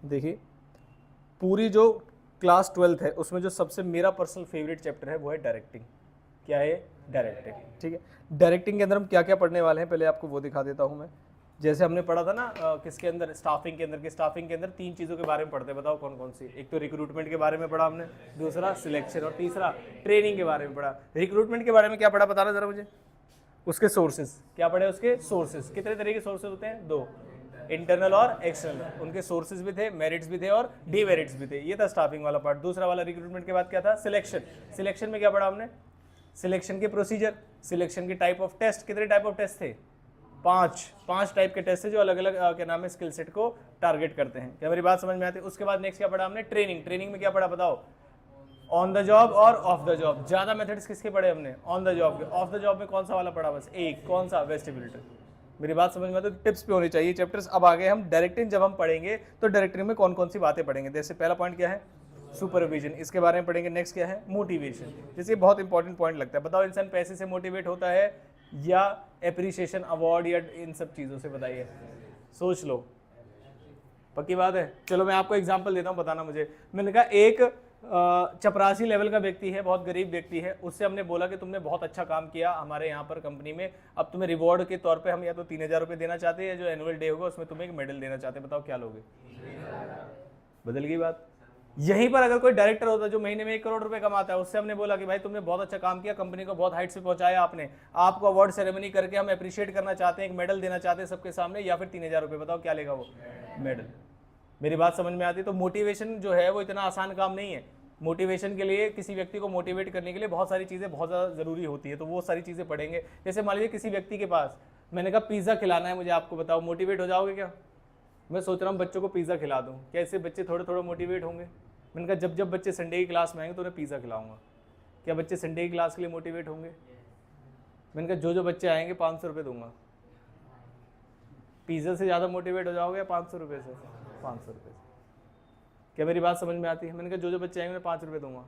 देखिए पूरी जो क्लास 12th है उसमें जो सबसे मेरा पर्सनल फेवरेट चैप्टर है वो है डायरेक्टिंग। क्या है? डायरेक्टिंग। ठीक है, डायरेक्टिंग के अंदर हम क्या क्या पढ़ने वाले हैं पहले आपको वो दिखा देता हूं मैं। जैसे हमने पढ़ा था ना किसके अंदर, स्टाफिंग के अंदर, कि स्टाफिंग के अंदर 3 चीज़ों के बारे में पढ़ते हैं, बताओ कौन कौन सी। एक तो रिक्रूटमेंट के बारे में पढ़ा हमने, दूसरा सिलेक्शन, और तीसरा ट्रेनिंग के बारे में पढ़ा। रिक्रूटमेंट के बारे में क्या पढ़ा बताना जरा मुझे। उसके सोर्सेज क्या पढ़े, उसके सोर्सेज। कितने तरह के सोर्सेज होते हैं? 2, इंटरनल और एक्सटर्नल। उनके सोर्सेज भी थे, मेरिट्स भी थे और डीमेरिट्स भी थे। ये था स्टाफिंग वाला पार्ट। दूसरा वाला रिक्रूटमेंट के बाद क्या था? सिलेक्शन। सिलेक्शन में क्या पढ़ा हमने? सिलेक्शन के प्रोसीजर, सिलेक्शन की टाइप ऑफ टेस्ट। कितने टाइप ऑफ टेस्ट थे? 5 टाइप के टेस्ट है जो अलग अलग क्या नाम है स्किल सेट को टारगेट करते हैं। क्या मेरी बात समझ में आती है? उसके बाद नेक्स्ट क्या पढ़ा हमने? ट्रेनिंग। ट्रेनिंग में क्या पढ़ा बताओ? ऑन द जॉब और ऑफ द जॉब। ज्यादा मेथड्स किसके पढ़े हमने? ऑन द जॉब के। ऑफ द जॉब में कौन सा वाला पढ़ा? बस एक। कौन सा? वेस्टिबिलिटी। मेरी बात समझ में आती है? टिप्स पे होनी चाहिए चैप्टर्स। अब आगे हम डायरेक्टिंग जब हम पढ़ेंगे तो डायरेक्टिंग में कौन कौन सी बातें पढ़ेंगे। जैसे पहला पॉइंट क्या है? सुपरविजन, इसके बारे में पढ़ेंगे। नेक्स्ट क्या है? मोटिवेशन। जैसे बहुत इंपॉर्टेंट पॉइंट लगता है। बताओ इंसान पैसे से मोटिवेट होता है या एप्रिसिएशन, अवार्ड, या इन सब चीज़ों से? बताइए, सोच लो। पक्की बात है? चलो मैं आपको एग्जांपल देता हूँ, बताना मुझे। मैंने कहा एक चपरासी लेवल का व्यक्ति है, बहुत गरीब व्यक्ति है। उससे हमने बोला कि तुमने बहुत अच्छा काम किया हमारे यहाँ पर कंपनी में, अब तुम्हें रिवॉर्ड के तौर पे हम या तो 3000 रुपये देना चाहते हैं या जो एनुअल डे होगा उसमें तुम्हें एक मेडल देना चाहते हैं। बताओ क्या लोगे? बदल गई बात। यहीं पर अगर कोई डायरेक्टर होता जो महीने में 1 करोड़ रुपए कमाता है, उससे हमने बोला कि भाई तुमने बहुत अच्छा काम किया, कंपनी को बहुत हाइट्स पे पहुंचाया आपने, आपको अवार्ड सेरेमनी करके हम अप्रिशिएट करना चाहते हैं, एक मेडल देना चाहते हैं सबके सामने, या फिर 3000 रुपये। बताओ क्या लेगा वो? मेडल। मेरी बात समझ में आती है? तो मोटिवेशन जो है वो इतना आसान काम नहीं है। मोटिवेशन के लिए, किसी व्यक्ति को मोटिवेट करने के लिए बहुत सारी चीज़ें बहुत ज़्यादा ज़रूरी होती है, तो वो सारी चीज़ें पढ़ेंगे। जैसे मान लीजिए किसी व्यक्ति के पास मैंने कहा पिज़्ज़ा खिलाना है मुझे, आपको बताओ मोटिवेट हो जाओगे क्या? मैं सोच रहा हूँ बच्चों को पिज़्ज़ा खिला दूँ, क्या इससे बच्चे थोड़े थोड़े मोटिवेट होंगे? मैंने कहा जब जब बच्चे संडे की क्लास में आएंगे तो उन्हें पिज़्ज़ा खिलाऊंगा, क्या बच्चे संडे की क्लास के लिए मोटिवेट होंगे? मैंने कहा जो जो बच्चे आएंगे 500 रुपये दूंगा। पिज़्ज़ा से ज़्यादा मोटिवेट हो जाओगे या 500 रुपये से? 500 रुपये से। क्या मेरी बात समझ में आती है? मैंने कहा जो जो बच्चे आएंगे उन्हें 5 रुपये दूंगा।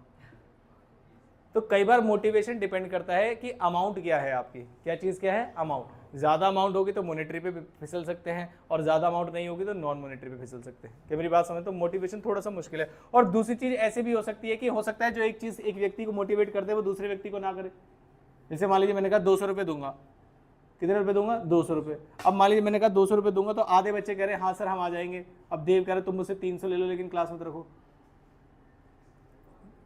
तो कई बार मोटिवेशन डिपेंड करता है कि अमाउंट क्या है आपकी। क्या चीज़ क्या है? अमाउंट। ज़्यादा अमाउंट होगी तो मॉनेटरी पे फिसल सकते हैं, और ज़्यादा अमाउंट नहीं होगी तो नॉन मॉनेटरी पे फिसल सकते हैं। क्या मेरी बात समझ? तो मोटिवेशन थोड़ा सा मुश्किल है। और दूसरी चीज़ ऐसे भी हो सकती है कि हो सकता है जो एक चीज़ एक व्यक्ति को मोटिवेट कर दे वो दूसरे व्यक्ति को ना करे। जैसे मान लीजिए मैंने कहा 200 रुपये दूंगा। कितने रुपये दूंगा? 200 रुपये। अब मान लीजिए मैंने कहा 200 रुपये दूंगा, तो आधे बच्चे कह रहे हैं हाँ सर हम आ जाएंगे। अब देव कह रहे तुम मुझसे 300 ले लो लेकिन क्लास मत रखो।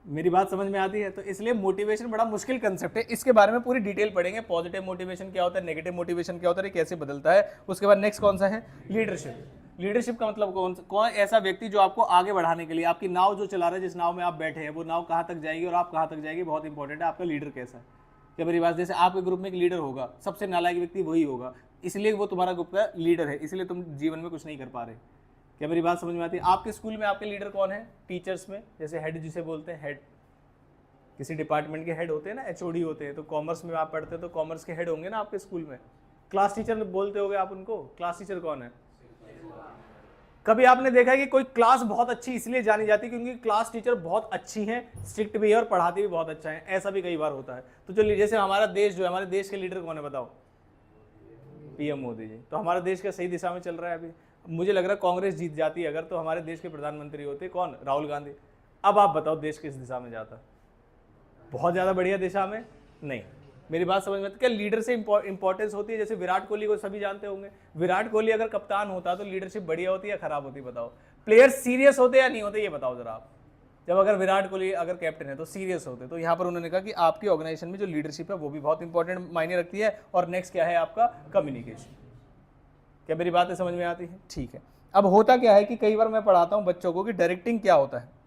मेरी बात समझ में आती है? तो इसलिए मोटिवेशन बड़ा मुश्किल कंसेप्ट है, इसके बारे में पूरी डिटेल पढ़ेंगे। पॉजिटिव मोटिवेशन क्या होता है, नेगेटिव मोटिवेशन क्या होता है, कैसे बदलता है। उसके बाद नेक्स्ट कौन सा है? लीडरशिप। लीडरशिप का मतलब कौन ऐसा व्यक्ति जो आपको आगे बढ़ाने के लिए, आपकी नाव जो चला रहा है, जिस नाव में आप बैठे हैं वो नाव कहाँ तक जाएगी और आप कहाँ तक जाएगी, बहुत इंपॉर्टेंट है। आपका लीडर कैसा है? क्या मेरी बात? जैसे आपके ग्रुप में एक लीडर होगा, सबसे नालायक व्यक्ति वही होगा, इसलिए वो तुम्हारा ग्रुप का लीडर है, इसलिए तुम जीवन में कुछ नहीं कर पा रहे। क्या मेरी बात समझ में आती है? आपके स्कूल में आपके लीडर कौन है? टीचर्स में जैसे हेड जिसे बोलते हैं, हेड, किसी डिपार्टमेंट के हेड होते हैं ना, एचओडी होते हैं। तो कॉमर्स में आप पढ़ते हैं तो कॉमर्स के हेड होंगे ना आपके स्कूल में। क्लास टीचर बोलते होगे आप उनको। क्लास टीचर कौन है? कभी आपने देखा है कि कोई क्लास बहुत अच्छी इसलिए जानी जाती है क्योंकि क्लास टीचर बहुत अच्छी हैं, स्ट्रिक्ट भी है और पढ़ाती भी बहुत अच्छा है? ऐसा भी कई बार होता है। तो जो जैसे हमारा देश जो है, हमारे देश के लीडर कौन है बताओ? पीएम मोदी जी। तो हमारा देश का सही दिशा में चल रहा है अभी? मुझे लग रहा है कांग्रेस जीत जाती है अगर, तो हमारे देश के प्रधानमंत्री होते कौन? राहुल गांधी। अब आप बताओ देश किस दिशा में जाता? बहुत ज़्यादा बढ़िया दिशा में नहीं। मेरी बात समझ में? क्या लीडर से इंपॉर्टेंस होती है? जैसे विराट कोहली को सभी जानते होंगे। विराट कोहली अगर कप्तान होता तो लीडरशिप बढ़िया होती या खराब होती? बताओ। प्लेयर्स सीरियस होते या नहीं होते, ये बताओ जरा आप। जब अगर विराट कोहली अगर कैप्टन है तो सीरियस होते। तो यहाँ पर उन्होंने कहा कि आपकी ऑर्गेनाइजेशन में जो लीडरशिप है वो भी बहुत इंपॉर्टेंट मायने रखती है। और नेक्स्ट क्या है आपका? कम्युनिकेशन। क्या मेरी बातें समझ में आती है? ठीक है। अब होता क्या है कि कई बार मैं पढ़ाता हूँ बच्चों को कि डायरेक्टिंग क्या होता है।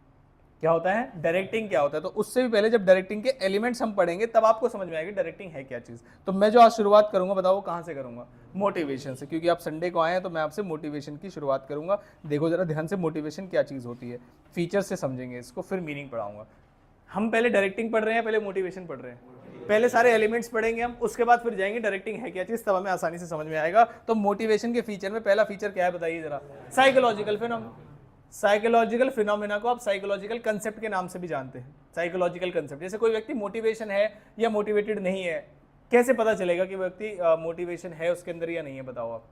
क्या होता है? डायरेक्टिंग क्या होता है। तो उससे भी पहले जब डायरेक्टिंग के एलिमेंट्स हम पढ़ेंगे तब आपको समझ में आएगी डायरेक्टिंग है क्या चीज़। तो मैं जो आज शुरुआत करूंगा बताओ कहाँ से करूंगा? मोटिवेशन से, क्योंकि आप संडे को आए हैं तो मैं आपसे मोटिवेशन की शुरुआत करूंगा। देखो जरा ध्यान से मोटिवेशन क्या चीज़ होती है, फीचर से समझेंगे इसको, फिर मीनिंग पढ़ाऊंगा। हम पहले डायरेक्टिंग पढ़ रहे हैं, पहले मोटिवेशन पढ़ रहे हैं। पहले सारे एलिमेंट्स पढ़ेंगे हम, उसके बाद फिर जाएंगे डायरेक्टिंग है क्या चीज़, तब हमें आसानी से समझ में आएगा। तो मोटिवेशन के फीचर में पहला फीचर क्या है बताइए जरा? Psychological phenomena. साइकोलॉजिकल फिनोमेना को आप साइकोलॉजिकल कंसेप्ट के नाम से भी जानते हैं। साइकोलॉजिकल कंसेप्ट, जैसे कोई व्यक्ति मोटिवेशन है या मोटिवेटेड नहीं है, कैसे पता चलेगा कि व्यक्ति मोटिवेशन है उसके अंदर या नहीं है? बताओ आप।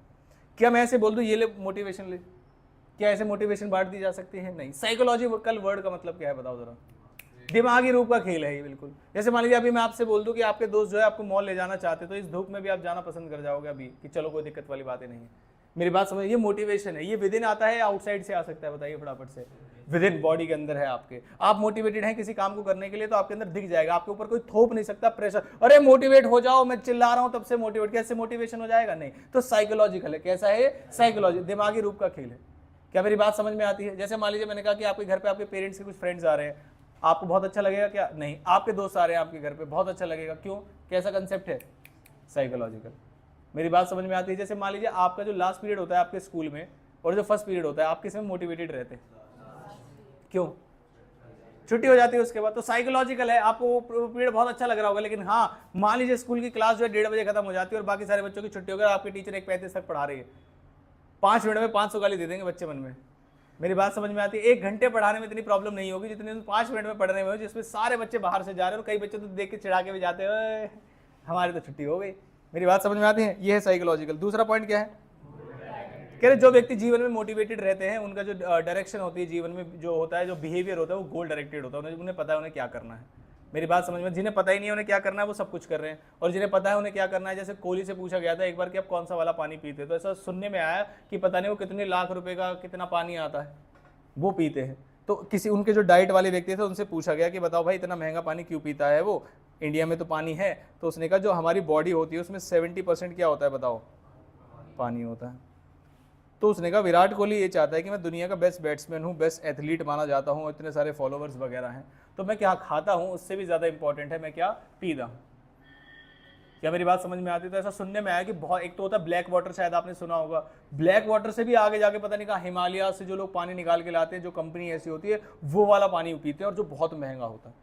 क्या मैं ऐसे बोल दूं ये ले मोटिवेशन ले, क्या ऐसे मोटिवेशन बांट दी जा सकती है? नहीं। साइकोलॉजिकल वर्ड का मतलब क्या है बताओ जरा? दिमागी रूप का खेल है ये बिल्कुल। जैसे मान लीजिए अभी मैं आपसे बोल दूं कि आपके दोस्त जो है आपको मॉल ले जाना चाहते तो इस धूप में भी आप जाना पसंद कर जाओगे अभी कि चलो कोई दिक्कत वाली बातें नहीं है। मेरी बात समझ, ये मोटिवेशन है। ये विद इन आता है, आउटसाइड से आ सकता है? बताइए फटाफट से। विद इन बॉडी के अंदर है आपके। आप मोटिवेटेड हैं किसी काम को करने के लिए तो आपके अंदर दिख जाएगा, आपके ऊपर कोई थोप नहीं सकता प्रेशर, अरे मोटिवेट हो जाओ, मैं चिल्ला रहा हूं तब से मोटिवेट। कैसे मोटिवेशन हो जाएगा? नहीं। तो साइकोलॉजिकल है। कैसा है? साइकोलॉजी, दिमागी रूप का खेल है। क्या मेरी बात समझ में आती है? जैसे मान लीजिए मैंने कहा कि आपके घर पे आपके पेरेंट्स के कुछ फ्रेंड्स आ रहे हैं, आपको बहुत अच्छा लगेगा क्या? नहीं। आपके दोस्त आ रहे हैं आपके घर पे, बहुत अच्छा लगेगा। क्यों? कैसा कंसेप्ट है? साइकोलॉजिकल। मेरी बात समझ में आती है? जैसे मान लीजिए आपका जो लास्ट पीरियड होता है आपके स्कूल में और जो फर्स्ट पीरियड होता है, आप किसमें मोटिवेटेड रहते हैं? क्यों? छुट्टी हो जाती है उसके बाद। तो साइकोलॉजिकल है, आपको वो पीरियड बहुत अच्छा लग रहा होगा, लेकिन हाँ मान लीजिए स्कूल की क्लास जो है 1:30 बजे खत्म हो जाती है और बाकी सारे बच्चों की छुट्टी हो गई, आपके टीचर 1:35 तक पढ़ा रही है, 5 मिनट में 500 गाली दे देंगे बच्चे मन में। मेरी बात समझ में आती है? 1 घंटे पढ़ाने में इतनी प्रॉब्लम नहीं होगी जितनी 5 मिनट में पढ़ने में हो, जिसमें सारे बच्चे बाहर से जा रहे हैं और कई बच्चे तो देख के चिढ़ा के भी जाते हैं, हमारी तो छुट्टी हो गई। मेरी बात समझ में आती है? ये है साइकोलॉजिकल। दूसरा पॉइंट क्या है? कह रहे जो व्यक्ति जीवन में मोटिवेटेड रहते हैं उनका जो डायरेक्शन होती है जीवन में, जो होता है, जो बिहेवियर होता है, वो गोल डायरेक्टेड होता है। उन्हें पता है उन्हें क्या करना है। मेरी बात समझ में? जिन्हें पता ही नहीं है उन्हें क्या करना है वो सब कुछ कर रहे हैं, और जिन्हें पता है उन्हें क्या करना है, जैसे कोहली से पूछा गया था एक बार कि आप कौन सा वाला पानी पीते, तो ऐसा सुनने में आया कि पता नहीं वो कितने लाख रुपए का कितना पानी आता है वो पीते हैं। तो किसी उनके जो डाइट वाले व्यक्ति थे उनसे पूछा गया कि बताओ भाई इतना महंगा पानी क्यों पीता है वो, इंडिया में तो पानी है। तो उसने कहा जो हमारी बॉडी होती है उसमें 70% क्या होता है बताओ? पानी होता है। तो उसने कहा विराट कोहली ये चाहता है कि मैं दुनिया का बेस्ट बैट्समैन हूँ, बेस्ट एथलीट माना जाता हूँ, इतने सारे फॉलोवर्स वगैरह हैं, तो मैं क्या खाता हूँ उससे भी ज़्यादा इंपॉर्टेंट है मैं क्या पीता हूँ। क्या मेरी बात समझ में आती है? तो ऐसा सुनने में आया कि बहुत, एक तो होता है ब्लैक वाटर, शायद आपने सुना होगा, ब्लैक वाटर से भी आगे जाके पता नहीं कहा हिमालय से जो लोग पानी निकाल के लाते हैं, जो कंपनी ऐसी होती है वो वाला पानी पीते हैं और जो बहुत महंगा होता है।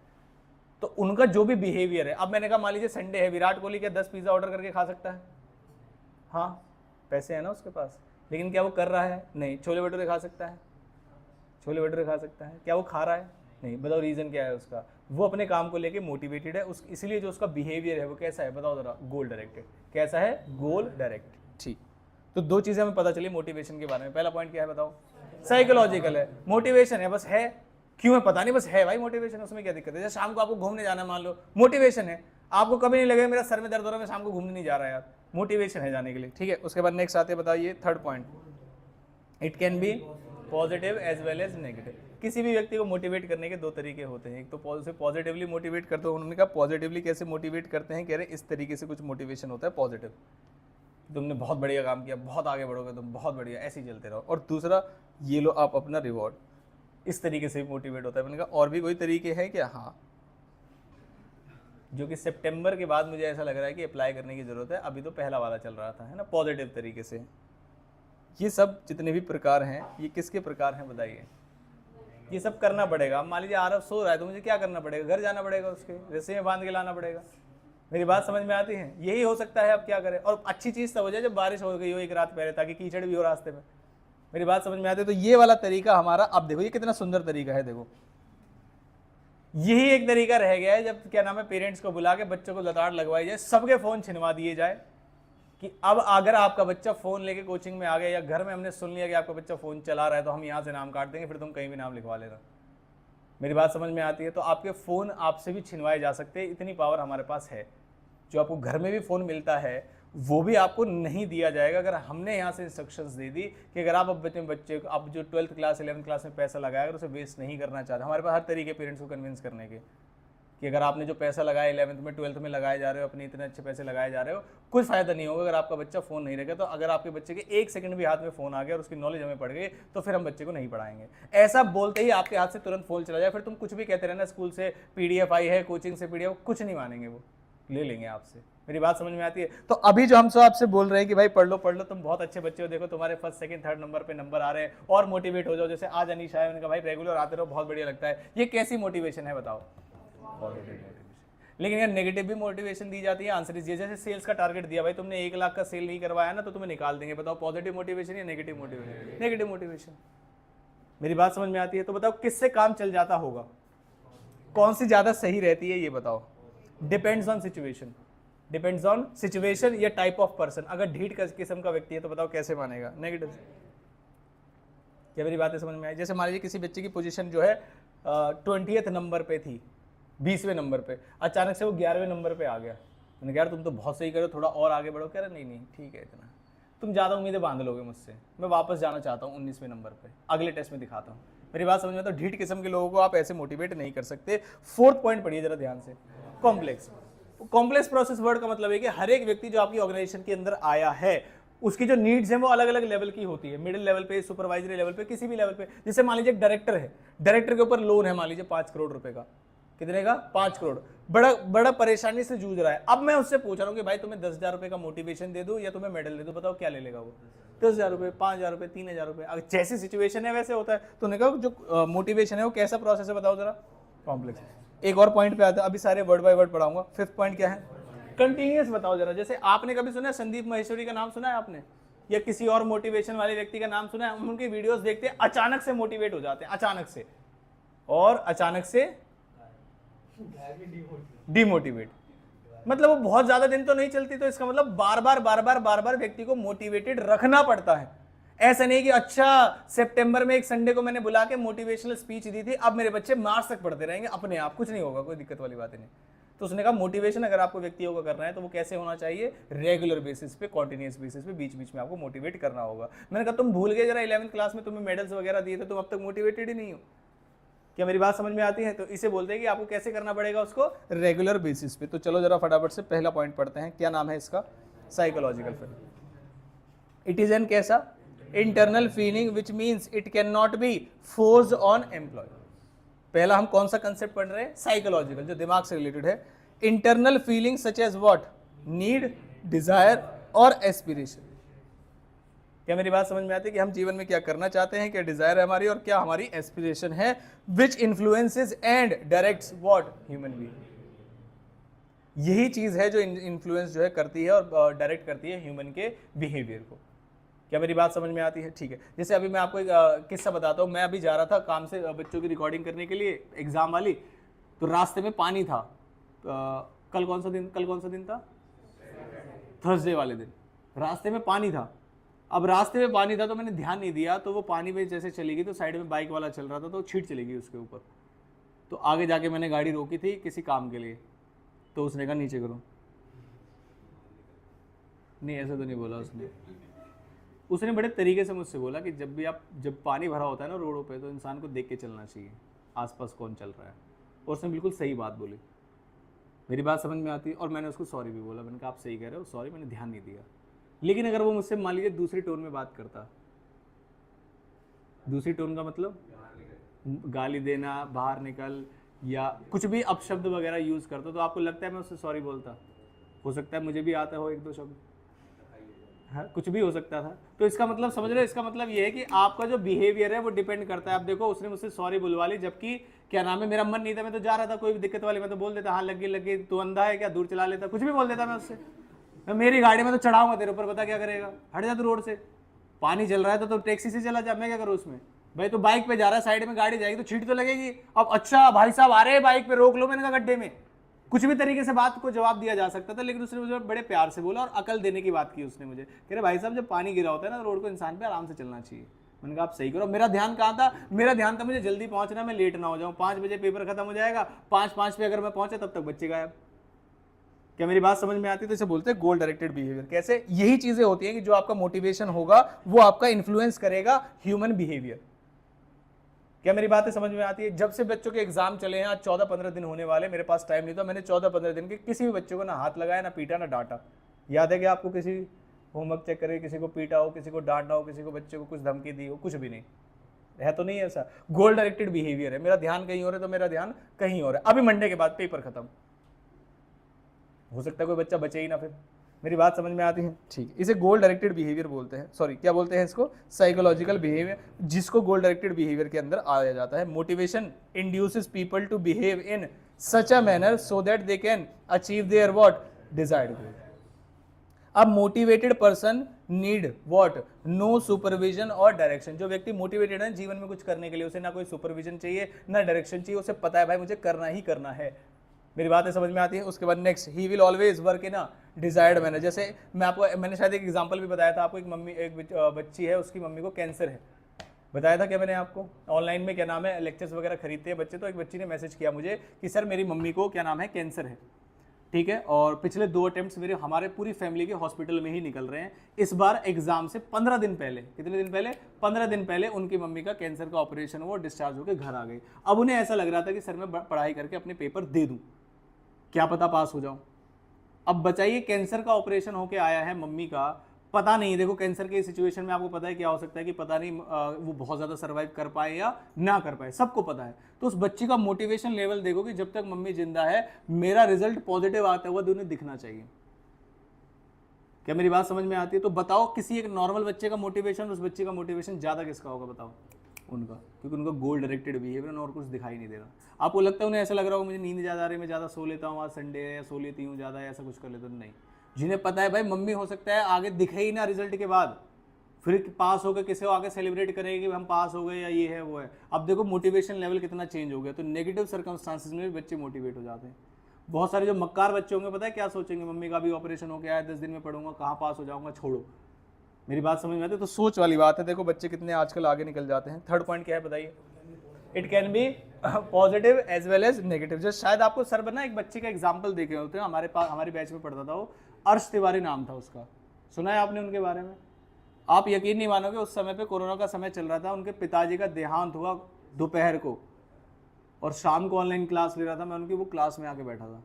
तो उनका जो भी बिहेवियर है, अब मैंने कहा मान लीजिए संडे है, विराट कोहली क्या 10 पिज्जा ऑर्डर करके खा सकता है? हाँ, पैसे है ना उसके पास, लेकिन क्या वो कर रहा है? नहीं। छोले भटूरे खा सकता है? छोले भटूरे खा सकता है। क्या वो खा रहा है? नहीं। बताओ रीजन क्या है उसका? वो अपने काम को लेके मोटिवेटेड है, उस इसलिए जो उसका बिहेवियर है वो कैसा है बताओ जरा? गोल डायरेक्टेड। कैसा है? गोल डायरेक्टेड। ठीक। तो दो चीजें हमें पता चली मोटिवेशन के बारे में। पहला पॉइंट क्या है बताओ? साइकोलॉजिकल है। मोटिवेशन है, बस है, क्यों है पता नहीं, बस है भाई मोटिवेशन, उसमें क्या दिक्कत है? जैसे शाम को आपको घूमने जाना मान लो, मोटिवेशन है, आपको कभी नहीं लगेगा मेरा सर में दर्द हो रहा है मैं शाम को घूमने नहीं जा रहा यार, मोटिवेशन है जाने के लिए। ठीक है, उसके बाद नेक्स्ट आते बताइए third point, it can be positive as well as negative. किसी भी व्यक्ति को मोटिवेट करने के दो तरीके होते हैं, एक तो उसे पॉजिटिवली मोटिवेट करते हो। उन्होंने कहा पॉजिटिवली कैसे मोटिवेट करते हैं? कह रहे इस तरीके से कुछ मोटिवेशन होता है पॉजिटिव, तुमने बहुत बढ़िया काम किया, बहुत आगे बढ़ोगे तुम, बहुत बढ़िया, ऐसे ही चलते रहो। और दूसरा, ये लो आप अपना रिवॉर्ड, इस तरीके से भी मोटिवेट होता है। मैंने कहा और भी कोई तरीके हैं क्या? हाँ, जो कि सितंबर के बाद मुझे ऐसा लग रहा है कि अप्लाई करने की जरूरत है, अभी तो पहला वाला चल रहा था, है ना, पॉजिटिव तरीके से। ये सब जितने भी प्रकार हैं ये किसके प्रकार हैं बताइए? ये सब करना पड़ेगा। मान लीजिए आरव सो रहा है तो मुझे क्या करना पड़ेगा? घर जाना पड़ेगा, उसके रस्सी में बांध के लाना पड़ेगा। मेरी बात समझ में आती है? यही हो सकता है, अब क्या करें। और अच्छी चीज़ तब हो जाए जब बारिश हो गई हो एक रात पहले, ताकि कीचड़ भी हो रास्ते में। मेरी बात समझ में आती है? तो ये वाला तरीका हमारा, अब देखो ये कितना सुंदर तरीका है। देखो यही एक तरीका रह गया है जब क्या नाम है पेरेंट्स को बुला के बच्चों को लताड़ लगवाई जाए, सबके फ़ोन छिनवा दिए जाए कि अब अगर आपका बच्चा फ़ोन लेके कोचिंग में आ गया या घर में हमने सुन लिया कि आपका बच्चा फ़ोन चला रहा है तो हम यहाँ से नाम काट देंगे, फिर तुम कहीं भी नाम लिखवा लेना। मेरी बात समझ में आती है? तो आपके फ़ोन आपसे भी छिनवाए जा सकते हैं, इतनी पावर हमारे पास है। जो आपको घर में भी फ़ोन मिलता है वो भी आपको नहीं दिया जाएगा अगर हमने यहाँ से इंस्ट्रक्शंस दे दी कि अगर आप बच्चे को, आप जो 12th क्लास 11th क्लास में पैसा लगाया अगर उसे वेस्ट नहीं करना चाहते। हमारे पास हर तरीके पेरेंट्स को कन्विंस करने के कि अगर आपने जो पैसा लगाया 11th में 12th में लगाए जा रहे हो, अपने इतने अच्छे पैसे लगाए जा रहे हो, कुछ फ़ायदा नहीं होगा अगर आपका बच्चा फ़ोन नहीं रखेगा। तो अगर आपके बच्चे के 1 सेकंड भी हाथ में फ़ोन आ गया और उसकी नॉलेज हमें पड़ गई तो फिर हम बच्चे को नहीं पढ़ाएंगे। ऐसा बोलते ही आपके हाथ से तुरंत फ़ोन चला जाए, फिर तुम कुछ भी कहते रहना, स्कूल से PDF आई है, कोचिंग से PDF, कुछ नहीं मानेंगे, वो ले लेंगे आपसे। मेरी बात समझ में आती है? तो अभी जो हम सब आपसे बोल रहे हैं कि भाई पढ़ लो तुम बहुत अच्छे बच्चे हो, देखो तुम्हारे फर्स्ट सेकंड थर्ड नंबर पे नंबर आ रहे हैं और मोटिवेट हो जाओ। जैसे आज अनीश आया, मैंने कहा भाई रेगुलर आते रहो, बहुत बढ़िया लगता है। ये कैसी मोटिवेशन है बताओ? Positive motivation. लेकिन यार नेगेटिव भी मोटिवेशन दी जाती है, आंसर दीजिए। जैसे सेल्स का टारगेट दिया, भाई तुमने 1 लाख का सेल नहीं करवाया ना तो तुम्हें निकाल देंगे। बताओ पॉजिटिव मोटिवेशन या नेगेटिव मोटिवेशन? Negative motivation. मेरी बात समझ में आती है? तो बताओ किससे काम चल जाता होगा, कौन सी ज्यादा सही रहती है ये बताओ? Depends on situation, depends on situation या टाइप ऑफ पर्सन। अगर ढीठ किस्म का व्यक्ति है तो बताओ कैसे मानेगा? नेगेटिव। क्या मेरी बातें समझ में आई? जैसे मान लीजिए किसी बच्चे की पोजीशन जो है 20th नंबर पे थी, 20वें नंबर पे, अचानक से वो 11वें नंबर पे आ गया। मैंने कहा यार तुम तो बहुत सही करो, थोड़ा और आगे बढ़ो। कह रहा नहीं नहीं ठीक है, इतना तुम ज़्यादा उम्मीदें बांध लोगे मुझसे, मैं वापस जाना चाहता हूँ 19वें नंबर पे, अगले टेस्ट में दिखाता हूँ। मेरी बात समझ में? तो ढीठ किस्म के लोगों को आप ऐसे मोटिवेट नहीं कर सकते। 4th पॉइंट पढ़िए जरा ध्यान से, कॉम्प्लेक्स। कॉम्प्लेक्स प्रोसेस वर्ड का मतलब है कि हर एक व्यक्ति जो आपकी ऑर्गेनाइजेशन के अंदर आया है उसकी जो नीड्स हैं वो अलग अलग लेवल की होती है, मिडिल लेवल पे, सुपरवाइजरी लेवल पे, किसी भी लेवल पे। जैसे मान लीजिए एक डायरेक्टर है, डायरेक्टर के ऊपर लोन है मान लीजिए 5 करोड़ रुपए का। कितने का? 5 करोड़। बड़ा बड़ा परेशानी से जूझ रहा है। अब मैं उससे पूछ रहा हूँ कि भाई तुम्हें 10,000 रुपए का मोटिवेशन दे दूं या तुम्हें मेडल दे दूं, बताओ क्या ले लेगा वो? 10,000 रुपए, 5,000 रुपए, 3,000 रुपए। अगर जैसी सिचुएशन है वैसे होता है। तो उन्होंने कहा जो मोटिवेशन है वो कैसा प्रोसेस है बताओ जरा? कॉम्प्लेक्स। एक और पॉइंट पे आता है, अभी सारे वर्ड बाय वर्ड पढ़ाऊंगा। 5th पॉइंट क्या है? कंटिन्यूअस। बताओ जरा, जैसे आपने कभी सुना है संदीप महेश्वरी का नाम सुना है आपने, या किसी और मोटिवेशन वाले व्यक्ति का नाम सुना है? उनकी वीडियोस देखते हैं, अचानक से मोटिवेट हो जाते हैं, अचानक से, और अचानक से डिमोटिवेट। मतलब वो बहुत ज्यादा दिन तो नहीं चलती, तो इसका मतलब बार बार व्यक्ति को मोटिवेटेड रखना पड़ता है। ऐसा नहीं कि अच्छा सितंबर में एक संडे को मैंने बुला के मोटिवेशनल स्पीच दी थी, अब मेरे बच्चे मार्च तक पढ़ते रहेंगे अपने आप, कुछ नहीं होगा, कोई दिक्कत वाली बात नहीं। तो उसने कहा मोटिवेशन अगर आपको व्यक्तियों को करना है तो वो कैसे होना चाहिए? रेगुलर बेसिस पे, कॉन्टिन्यूस बेसिस पे, बीच बीच में आपको मोटिवेट करना होगा। मैंने कहा तुम भूल गए जरा 11th क्लास में तुम्हें मेडल्स वगैरह दिए थे, तुम अब तक मोटिवेटेड ही नहीं हो। क्या मेरी बात समझ में आती है? तो इसे बोलते हैं कि आपको कैसे करना पड़ेगा उसको? रेगुलर बेसिस पे। तो चलो जरा फटाफट से पहला पॉइंट पढ़ते हैं। क्या नाम है इसका? Psychological feeling. It is an कैसा? Internal feeling which means it can not be forced on employ. पहला हम कौन सा कंसेप्ट पढ़ रहे हैं? साइकोलॉजिकल, जो दिमाग से रिलेटेड है। Internal feeling such as what? Need, desire और एस्पिरेशन। क्या मेरी बात समझ में आती है कि हम जीवन में क्या करना चाहते हैं, क्या डिजायर है हमारी और क्या हमारी एस्पिरेशन है, which influences and directs what? Human being. यही चीज है जो इन्फ्लुएंस जो है करती है और डायरेक्ट करती है ह्यूमन के बिहेवियर को। क्या मेरी बात समझ में आती है? ठीक है। जैसे अभी मैं आपको एक किस्सा बताता हूँ। मैं अभी जा रहा था काम से बच्चों की रिकॉर्डिंग करने के लिए, एग्जाम वाली, तो रास्ते में पानी था। कल कौन सा दिन था? थर्सडे वाले दिन रास्ते में पानी था। अब रास्ते में पानी था तो मैंने ध्यान नहीं दिया, तो वो पानी में जैसे चली गई तो साइड में बाइक वाला चल रहा था तो छीट चली गई उसके ऊपर। तो आगे जाके मैंने गाड़ी रोकी थी किसी काम के लिए, तो उसने कहा नीचे करो। नहीं ऐसा तो नहीं बोला उसने बड़े तरीके से मुझसे बोला कि जब पानी भरा होता है ना रोडों पे तो इंसान को देख के चलना चाहिए आसपास कौन चल रहा है। और उसने बिल्कुल सही बात बोली। मेरी बात समझ में आती है। और मैंने उसको सॉरी भी बोला। मैंने कहा आप सही कह रहे हो, सॉरी, मैंने ध्यान नहीं दिया। लेकिन अगर वो मुझसे मान लीजिए दूसरी टोन में बात करता, दूसरी टोन का मतलब गाली देना, बाहर निकल, या कुछ भी अपशब्द वगैरह यूज करता, तो आपको लगता है मैं उससे सॉरी बोलता? हो सकता है मुझे भी आता हो 1-2 शब्द, हाँ, कुछ भी हो सकता था। तो इसका मतलब समझ रहे हो? इसका मतलब ये है कि आपका जो बिहेवियर है वो डिपेंड करता है। अब देखो उसने मुझसे सॉरी बुलवा ली, जबकि क्या नाम है, मेरा मन नहीं था, मैं तो जा रहा था, कोई भी दिक्कत वाली, मैं तो बोल देता हाँ लग गई, तू अंधा है क्या, दूर चला लेता, कुछ भी बोल देता मैं उससे। मैं मेरी गाड़ी में तो चढ़ाऊंगा तेरे ऊपर, पता क्या करेगा? हट जा तू रोड से, पानी चल रहा है तो टैक्सी से चला जा, मैं क्या करूँ उसमें? भाई तो बाइक पे जा रहा है, साइड में गाड़ी जाएगी तो छीट तो लगेगी। अब अच्छा भाई साहब आ रहे हैं बाइक पे, रोक लो, मैंने कहा गड्ढे में। कुछ भी तरीके से बात को जवाब दिया जा सकता था, लेकिन उसने मुझे बड़े प्यार से बोला और अकल देने की बात की उसने मुझे। कह रहे भाई साहब जब पानी गिरा होता है ना रोड को, इंसान पे आराम से चलना चाहिए। मैंने कहा आप सही करो। मेरा ध्यान कहाँ था? मेरा ध्यान था मुझे जल्दी पहुंचना, मैं लेट ना हो जाऊं। 5 बजे पेपर खत्म हो जाएगा, 5:05 पे अगर मैं पहुंचा तब तक बच्चे गायब। क्या मेरी बात समझ में आती है? तो इसे बोलते हैं गोल डायरेक्टेड बिहेवियर। कैसे? यही चीजें होती हैं कि जो आपका मोटिवेशन होगा वो आपका इन्फ्लुएंस करेगा ह्यूमन बिहेवियर। क्या मेरी बातें समझ में आती है? जब से बच्चों के एग्जाम चले हैं, आज 14-15 दिन होने वाले, मेरे पास टाइम नहीं था, मैंने 14-15 दिन के किसी भी बच्चे को ना हाथ लगाया, ना पीटा, ना डांटा। याद है कि आपको किसी होमवर्क चेक करके किसी को पीटा हो, किसी को डांटा हो, किसी को बच्चे को कुछ धमकी दी हो? कुछ भी नहीं है। तो नहीं ऐसा? गोल डायरेक्टेड बिहेवियर है। मेरा ध्यान कहीं और है तो मेरा ध्यान कहीं और है। अभी मंडे के बाद पेपर खत्म, हो सकता है कोई बच्चा बचे ही ना। फिर मेरी बात समझ में आती है? ठीक, इसे गोल डायरेक्टेड बिहेवियर बोलते हैं। सॉरी, क्या बोलते हैं इसको? साइकोलॉजिकल बिहेवियर, जिसको गोल डायरेक्टेड बिहेवियर के अंदर आया जाता है। Motivation induces people to behave in such a manner so that they can achieve their what? Desired goal. अब motivated person need what? No supervision और डायरेक्शन। जो व्यक्ति मोटिवेटेड है जीवन में कुछ करने के लिए, उसे ना कोई सुपरविजन चाहिए ना डायरेक्शन चाहिए, उसे पता है भाई मुझे करना ही करना है। मेरी बातें समझ में आती है? उसके बाद next, he will always work in a desired manner. जैसे मैंने शायद एक एग्जांपल भी बताया था आपको। एक बच्ची है, उसकी मम्मी को कैंसर है, बताया था क्या मैंने आपको? ऑनलाइन में क्या नाम है लेक्चर्स वगैरह खरीदते हैं बच्चे, तो एक बच्ची ने मैसेज किया मुझे कि सर मेरी मम्मी को क्या नाम है कैंसर है, ठीक है, और पिछले 2 अटेम्प्ट्स मेरे हमारे पूरी फैमिली के हॉस्पिटल में ही निकल रहे हैं। इस बार एग्जाम से 15 दिन पहले, कितने दिन पहले, 15 दिन पहले उनकी मम्मी का कैंसर का ऑपरेशन हुआ, डिस्चार्ज होकर घर आ गई। अब उन्हें ऐसा लग रहा था कि सर मैं पढ़ाई करके अपने पेपर दे दूं, क्या पता पास हो जाऊं। अब बताइए कैंसर का ऑपरेशन होके आया है मम्मी का, पता नहीं, देखो कैंसर के सिचुएशन में आपको पता है क्या हो सकता है कि पता नहीं वो बहुत ज़्यादा सर्वाइव कर पाए या ना कर पाए, सबको पता है। तो उस बच्ची का मोटिवेशन लेवल देखो कि जब तक मम्मी जिंदा है मेरा रिजल्ट पॉजिटिव आता हुआ उन्हें दिखना चाहिए। क्या मेरी बात समझ में आती है? तो बताओ किसी एक नॉर्मल बच्चे का मोटिवेशन, उस बच्चे का मोटिवेशन ज़्यादा किसका होगा बताओ? उनका, क्योंकि उनका गोल डायरेक्टेड बिहेवियर और कुछ दिखाई नहीं दे रहा। आपको लगता है उन्हें ऐसा लग रहा होगा मुझे नींद ज़्यादा आ रही है, मैं ज़्यादा सो लेता हूँ, आज संडे है या सो लेती हूँ ज़्यादा, ऐसा कुछ कर लेता हूँ? नहीं, जिन्हें पता है भाई मम्मी हो सकता है आगे दिखे ही ना रिजल्ट के बाद, फिर पास हो गए किसी को आगे सेलिब्रेट करेंगे कि हम पास हो गए या ये है वो है। अब देखो मोटिवेशन लेवल कितना चेंज हो गया। तो नेगेटिव सर्कमस्टांसिस में भी बच्चे मोटिवेट हो जाते हैं। बहुत सारे जो मक्कार बच्चे होंगे पता है क्या सोचेंगे, मम्मी का भी ऑपरेशन हो गया है, 10 दिन में पढ़ूंगा, कहाँ पास हो जाऊंगा, छोड़ो। मेरी बात समझ में आती है? तो सोच वाली बात है। देखो बच्चे कितने आजकल आगे निकल जाते हैं। थर्ड पॉइंट क्या है बताइए? It can be positive as well as negative. जो शायद आपको सर बना एक बच्चे का एग्जाम्पल देखे होते हैं, हमारे पास हमारी बैच में पढ़ता था वो, अर्श तिवारी नाम था उसका, सुना है आपने उनके बारे में? आप यकीन नहीं मानोगे, उस समय पे कोरोना का समय चल रहा था, उनके पिताजी का देहांत हुआ दोपहर को, और शाम को ऑनलाइन क्लास ले रहा था, मैं उनकी वो क्लास में आके बैठा था।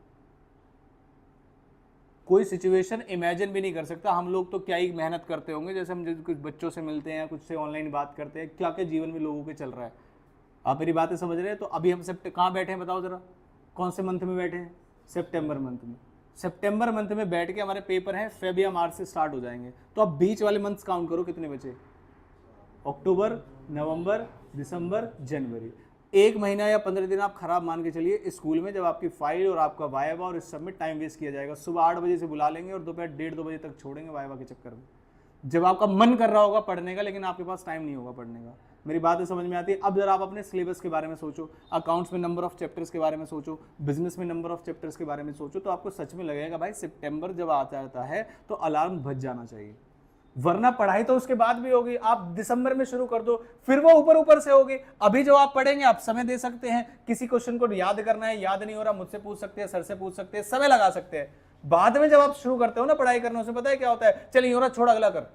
कोई सिचुएशन इमेजिन भी नहीं कर सकता। हम लोग तो क्या ही मेहनत करते होंगे, जैसे हम कुछ बच्चों से मिलते हैं, कुछ से ऑनलाइन बात करते हैं, क्या क्या जीवन में लोगों के चल रहा है। आप मेरी बातें समझ रहे हैं? तो अभी हम कहाँ बैठे हैं बताओ जरा, कौन से मंथ में बैठे हैं? सितंबर मंथ में। सितंबर मंथ में बैठ के हमारे पेपर हैं फेब या मार्च से स्टार्ट हो जाएंगे। तो अब बीच वाले मंथ्स काउंट करो कितने बचे, अक्टूबर, नवंबर, दिसंबर, जनवरी। 1 महीना या 15 दिन आप खराब मान के चलिए स्कूल में, जब आपकी फाइल और आपका वाइवा और इस सब में टाइम वेस्ट किया जाएगा। सुबह 8 बजे से बुला लेंगे और दोपहर 1:30-2 बजे तक छोड़ेंगे वाइवा के चक्कर में, जब आपका मन कर रहा होगा पढ़ने का, लेकिन आपके पास टाइम नहीं होगा पढ़ने का। मेरी बातें समझ में आती है? अब जरा आप अपने सिलेबस के बारे में सोचो, अकाउंट्स में नंबर ऑफ चैप्टर्स के बारे में सोचो, बिजनेस में नंबर ऑफ चैप्टर्स के बारे में सोचो, तो आपको सच में लगेगा भाई सितंबर जब आता है तो अलार्म बज जाना चाहिए। वरना पढ़ाई तो उसके बाद भी होगी, आप दिसंबर में शुरू कर दो, फिर वो ऊपर ऊपर से होगी। अभी जो आप पढ़ेंगे आप समय दे सकते हैं, किसी क्वेश्चन को याद करना है, याद नहीं हो रहा, मुझसे पूछ सकते हैं, सर से पूछ सकते हैं, समय लगा सकते हैं। बाद में जब आप शुरू करते हो ना पढ़ाई करना, उसमें पता है क्या होता है, चलिए हो रहा छोड़ अगला कर,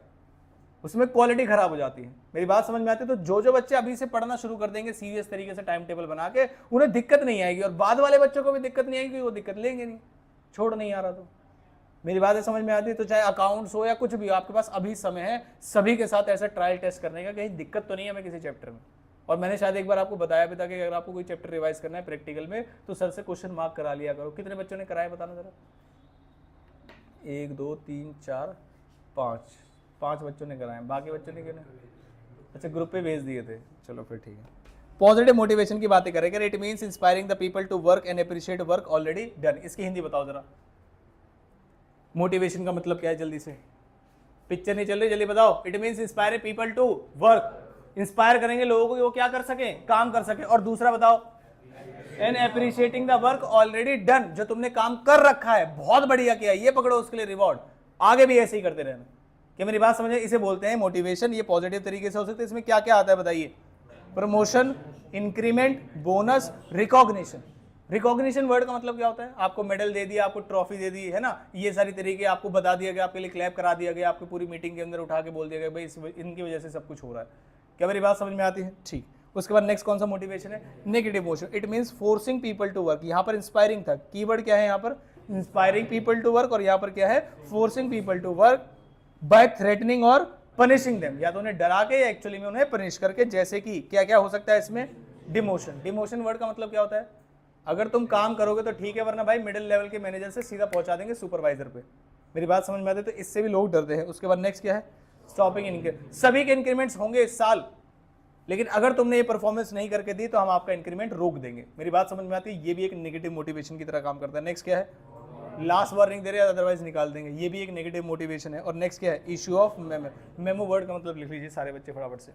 उसमें क्वालिटी खराब हो जाती है। मेरी बात समझ में आती है? तो जो बच्चे अभी से पढ़ना शुरू कर देंगे सीरियस तरीके से टाइम टेबल बना के, उन्हें दिक्कत नहीं आएगी, और बाद वाले बच्चों को भी दिक्कत नहीं आएगी, वो दिक्कत लेंगे नहीं, छोड़ नहीं आ रहा। तो मेरी बातें समझ में आती है? तो चाहे अकाउंट्स हो या कुछ भी हो, आपके पास अभी समय है सभी के साथ ऐसा ट्रायल टेस्ट करने का, कहीं दिक्कत तो नहीं है हमें किसी चैप्टर में। और मैंने शायद एक बार आपको बताया भी था कि अगर आपको कोई चैप्टर रिवाइज करना है प्रैक्टिकल में, तो सर से क्वेश्चन मार्क करा लिया करो। कितने बच्चों ने कराया बताना जरा? 1 2 3 4 5 बच्चों ने कराए, बाकी बच्चों ने क्यों नहीं? अच्छा, ग्रुप पे भेज दिए थे, चलो फिर ठीक है। पॉजिटिव मोटिवेशन की बातें करेंगे। It means inspiring the people to work and appreciate work already done. इसकी हिंदी बताओ जरा, मोटिवेशन का मतलब क्या है? जल्दी से, पिक्चर नहीं चल रही, जल्दी बताओ। It means inspire people to work, inspire करेंगे लोगों को कि वो क्या कर सके, काम कर सके। और दूसरा बताओ, and appreciating the work already done, जो तुमने काम कर रखा है, बहुत बढ़िया किया, ये पकड़ो उसके लिए रिवॉर्ड, आगे भी ऐसे ही करते रहना। क्या मेरी बात समझे? इसे बोलते हैं मोटिवेशन। ये पॉजिटिव तरीके से हो सकता है। इसमें क्या क्या आता है बताइए? Promotion, increment, bonus, recognition. Recognition word का मतलब क्या होता है? आपको मेडल दे दिया, आपको ट्रॉफी दे दी है ना, ये सारी तरीके आपको बता दिया गया, आपके लिए क्लैप करा दिया गया, आपकी पूरी मीटिंग के अंदर उठा के बोल दिया गया भाई इनकी वजह से सब कुछ हो रहा है। क्या मेरी बात समझ में आती है? ठीक। उसके बाद नेक्स्ट कौन सा मोटिवेशन है? Negative motion. It means forcing people to work. यहाँ पर इंस्पायरिंग था, कीवर्ड क्या है यहाँ पर? इंस्पायरिंग पीपल टू वर्क, और यहाँ पर क्या है? Forcing people to work by threatening और पनिशिंग देम। या तो उन्हें डरा के या एक्चुअली में उन्हें पनिश करके। जैसे कि क्या क्या हो सकता है इसमें? डिमोशन। डिमोशन वर्ड का मतलब क्या होता है? अगर तुम काम करोगे तो ठीक है, वरना भाई मिडिल लेवल के मैनेजर से सीधा पहुंचा देंगे सुपरवाइजर पे। मेरी बात समझ में आती है? तो इससे भी लोग डरते हैं। उसके बाद नेक्स्ट क्या है? Stopping increment. सभी के इंक्रीमेंट्स होंगे इस साल, लेकिन अगर तुमने ये परफॉर्मेंस नहीं करके दी तो हम आपका इंक्रीमेंट रोक देंगे। मेरी बात समझ में आती है? ये भी एक नेगेटिव मोटिवेशन की तरह काम करता है। नेक्स्ट क्या है? लास्ट वार्निंग दे रहे हैं, अदरवाइज निकाल देंगे। ये भी एक नेगेटिव मोटिवेशन है। और नेक्स्ट क्या है? Issue of memo. Memo word का मतलब लिख लीजिए सारे बच्चे फटाफट से।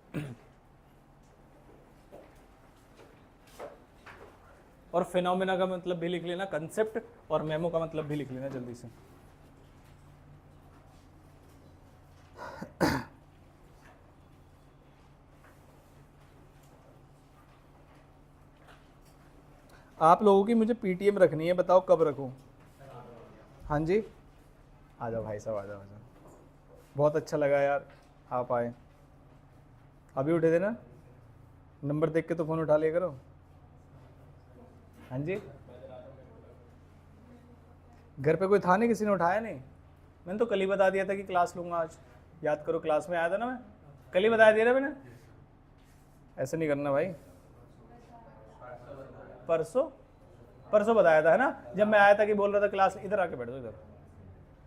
और फिनोमेना का मतलब भी लिख लेना, कंसेप्ट, और मेमो का मतलब भी लिख लेना जल्दी से। आप लोगों की मुझे पीटीएम रखनी है, बताओ कब रखूं? हाँ जी, आ जाओ भाई साहब, आ जाओ आ जाओ। बहुत अच्छा लगा यार आप आए। अभी उठे थे ना? नंबर देख के तो फ़ोन उठा लिया करो। हाँ जी, घर पे कोई था नहीं, किसी ने उठाया नहीं? मैंने तो कल ही बता दिया था कि क्लास लूँगा आज। याद करो, क्लास में आया था ना मैं, कल ही बता दिया ना मैंने। ऐसे नहीं करना भाई। परसों परसों बताया था, है ना? जब मैं आया था कि बोल रहा था क्लास, इधर आके बैठ जाओ, इधर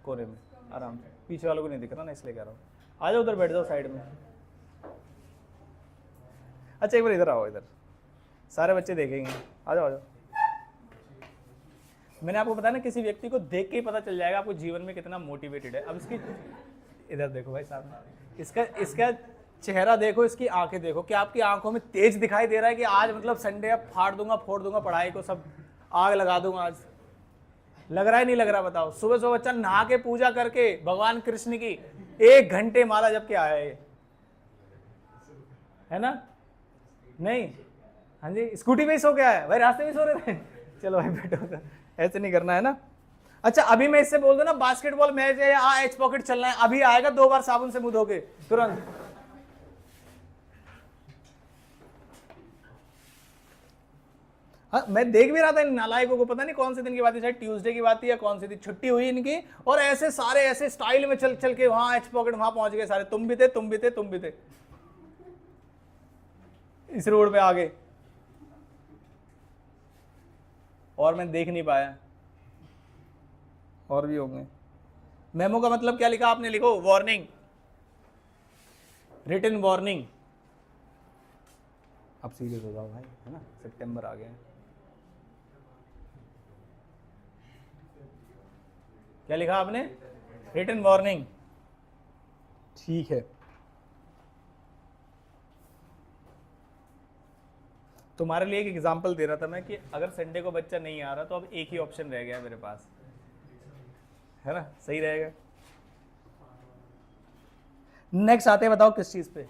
कोने में आराम से, पीछे वालों को नहीं दिख रहा ना, इसलिए कह रहा हूँ। आ जाओ, उधर बैठ जाओ साइड में। अच्छा एक बार इधर आओ, इधर सारे बच्चे देखेंगे। आ जाओ आ जाओ। मैंने आपको बताया ना, किसी व्यक्ति को देख के ही पता चल जाएगा आपको जीवन में कितना मोटिवेटेड है। अब इसकी इधर देखो भाई साहब, इसका इसका चेहरा देखो, इसकी आंखें देखो, कि आपकी आंखों में तेज दिखाई दे रहा है कि आज मतलब संडे, अब फाड़ दूंगा फोड़ दूंगा पढ़ाई को, सब आग लगा दूंगा आज। लग रहा है नहीं लग रहा? बताओ। सुबह सुबह बच्चा नहा के पूजा करके भगवान कृष्ण की 1 घंटे माला जप के आया है ना? नहीं? हाँ जी, स्कूटी पे ही सो गया है भाई, रास्ते में सो रहे थे। चलो भाई बैठो, ऐसे नहीं करना है ना। अच्छा अभी मैं इससे बोल दूं ना बास्केटबॉल मैच है या एच पॉकेट चलना है, अभी आएगा 2 बार साबुन से मुंह धो के तुरंत। हाँ, मैं देख भी रहा था इन नालायकों को, पता नहीं कौन से दिन की बात है, शायद ट्यूसडे की बात थी या कौन सी थी, छुट्टी हुई इनकी, और ऐसे सारे ऐसे स्टाइल में चल चल के वहां एच पॉकेट वहां पहुंच गए सारे। तुम भी थे, तुम भी थे, तुम भी थे इस रोड पे आगे, और मैं देख नहीं पाया। और भी होंगे। मेमो का मतलब क्या लिखा आपने? लिखो वार्निंग, रिटन वार्निंग। अब सीरियस हो जाओ भाई, है ना? सितंबर आ गया है। क्या लिखा आपने? Written warning. ठीक है, तुम्हारे लिए एक एग्जांपल दे रहा था मैं कि अगर संडे को बच्चा नहीं आ रहा तो अब एक ही ऑप्शन रह गया है मेरे पास, है ना? सही रहेगा। नेक्स्ट आते हैं, बताओ किस चीज पे?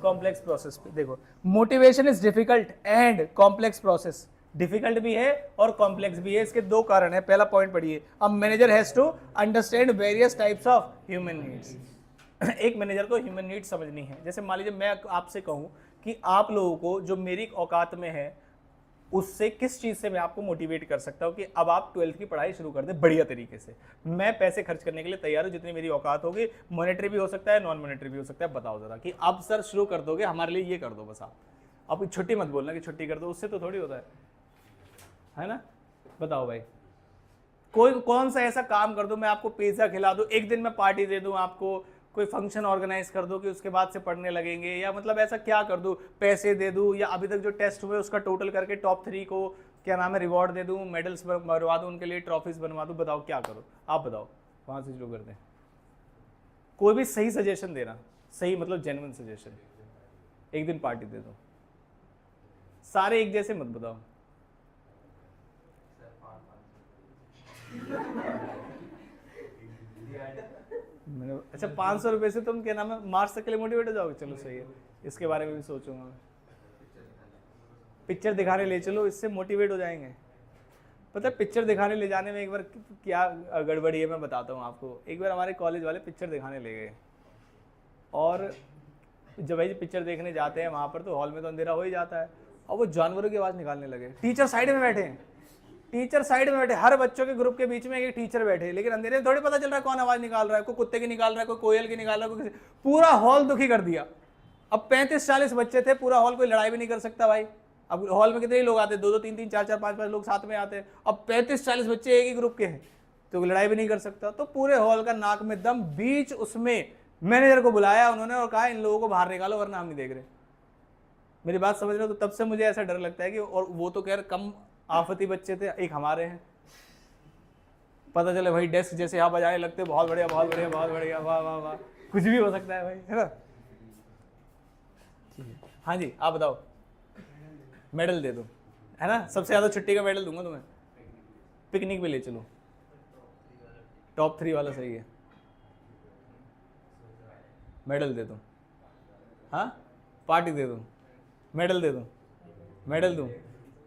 कॉम्प्लेक्स प्रोसेस पे। देखो, motivation is difficult and complex process. Difficult भी है और कॉम्प्लेक्स भी है। इसके 2 कारण है। पहला पॉइंट पढ़िए, a manager has to understand various types of human needs. एक मैनेजर को ह्यूमन नीड्स समझनी है। जैसे मान लीजिए मैं आपसे कहूं कि आप लोगों को जो मेरी औकात में है उससे किस चीज से मैं आपको मोटिवेट कर सकता हूं कि अब आप 12th की पढ़ाई शुरू कर दें बढ़िया तरीके से। मैं पैसे खर्च करने के लिए तैयार हूं, जितनी मेरी औकात होगी। मॉनेटरी भी हो सकता है, नॉन मॉनेटरी भी हो सकता है। बताओ जरा कि अब सर शुरू कर दोगे हमारे लिए, ये कर दो बस। आप अब छुट्टी मत बोलना कि छुट्टी कर दो, उससे तो थोड़ी होता है ना? बताओ भाई, कोई कौन सा ऐसा काम कर दो, मैं आपको पिज्जा खिला दूं, एक दिन मैं पार्टी दे दूं आपको, कोई फंक्शन ऑर्गेनाइज कर दो कि उसके बाद से पढ़ने लगेंगे, या मतलब ऐसा क्या कर दूं, पैसे दे दूं, या अभी तक जो टेस्ट हुए उसका टोटल करके टॉप 3 को क्या नाम है रिवॉर्ड दे दूं, मेडल्स बनवा दूं उनके लिए, ट्रॉफीज बनवा दूं? बताओ क्या करो? आप बताओ, वहां से शुरू करते हैं। कोई भी सही सजेशन देना, सही मतलब जेन्युइन सजेशन। एक दिन पार्टी दे दो, सारे एक जैसे मत बताओ। अच्छा 500 रुपए से तुम क्या नाम है मार्च तक के लिए मोटिवेट हो जाओगे? चलो सही है, इसके बारे में भी सोचूंगा मैं। पिक्चर दिखाने ले चलो, इससे मोटिवेट हो जाएंगे। पता है पिक्चर दिखाने ले जाने में एक बार क्या गड़बड़ी है, मैं बताता हूँ आपको। एक बार हमारे कॉलेज वाले पिक्चर दिखाने ले गए, और जब भाई पिक्चर देखने जाते हैं वहाँ पर तो हॉल में तो अंधेरा हो ही जाता है, और वो जानवरों की आवाज़ निकालने लगे। टीचर साइड में बैठे हैं, टीचर साइड में बैठे, हर बच्चों के ग्रुप के बीच में एक टीचर बैठे, लेकिन अंधेरे में थोड़ी पता चल रहा है कौन आवाज़ निकाल रहा है। कोई कुत्ते की निकाल रहा है, कोई कोयल की निकाल रहा है, कोई किसी। पूरा हॉल दुखी कर दिया। अब 35-40 बच्चे थे, पूरा हॉल, कोई लड़ाई भी नहीं कर सकता भाई। अब हॉल में कितने ही लोग आते हैं? 2-2 3-3 4-4 5-5 लोग साथ में आते हैं। अब 35-40 बच्चे एक ही ग्रुप के हैं, तो लड़ाई भी नहीं कर सकता। तो पूरे हॉल का नाक में दम, बीच उसमें मैनेजर को बुलाया उन्होंने और कहा इन लोगों को बाहर निकालो वरना हम नहीं देख रहे। मेरी बात समझ रहे हो? तो तब से मुझे ऐसा डर लगता है कि, और वो तो कह कम आफती बच्चे थे, एक हमारे हैं, पता चले भाई डेस्क जैसे यहाँ बजाने लगते, बहुत बढ़िया बहुत बढ़िया बहुत बढ़िया, वाह वाह वाह, कुछ भी हो सकता है भाई, है ना? ठीक है, हाँ जी आप बताओ। मेडल दे दो, है ना? सबसे ज़्यादा छुट्टी का मेडल दूंगा तुम्हें। पिकनिक पे ले चलो, टॉप 3 वाला सही है। मेडल दे दो, हाँ पार्टी दे दो, मेडल दे दो, मेडल दूँ,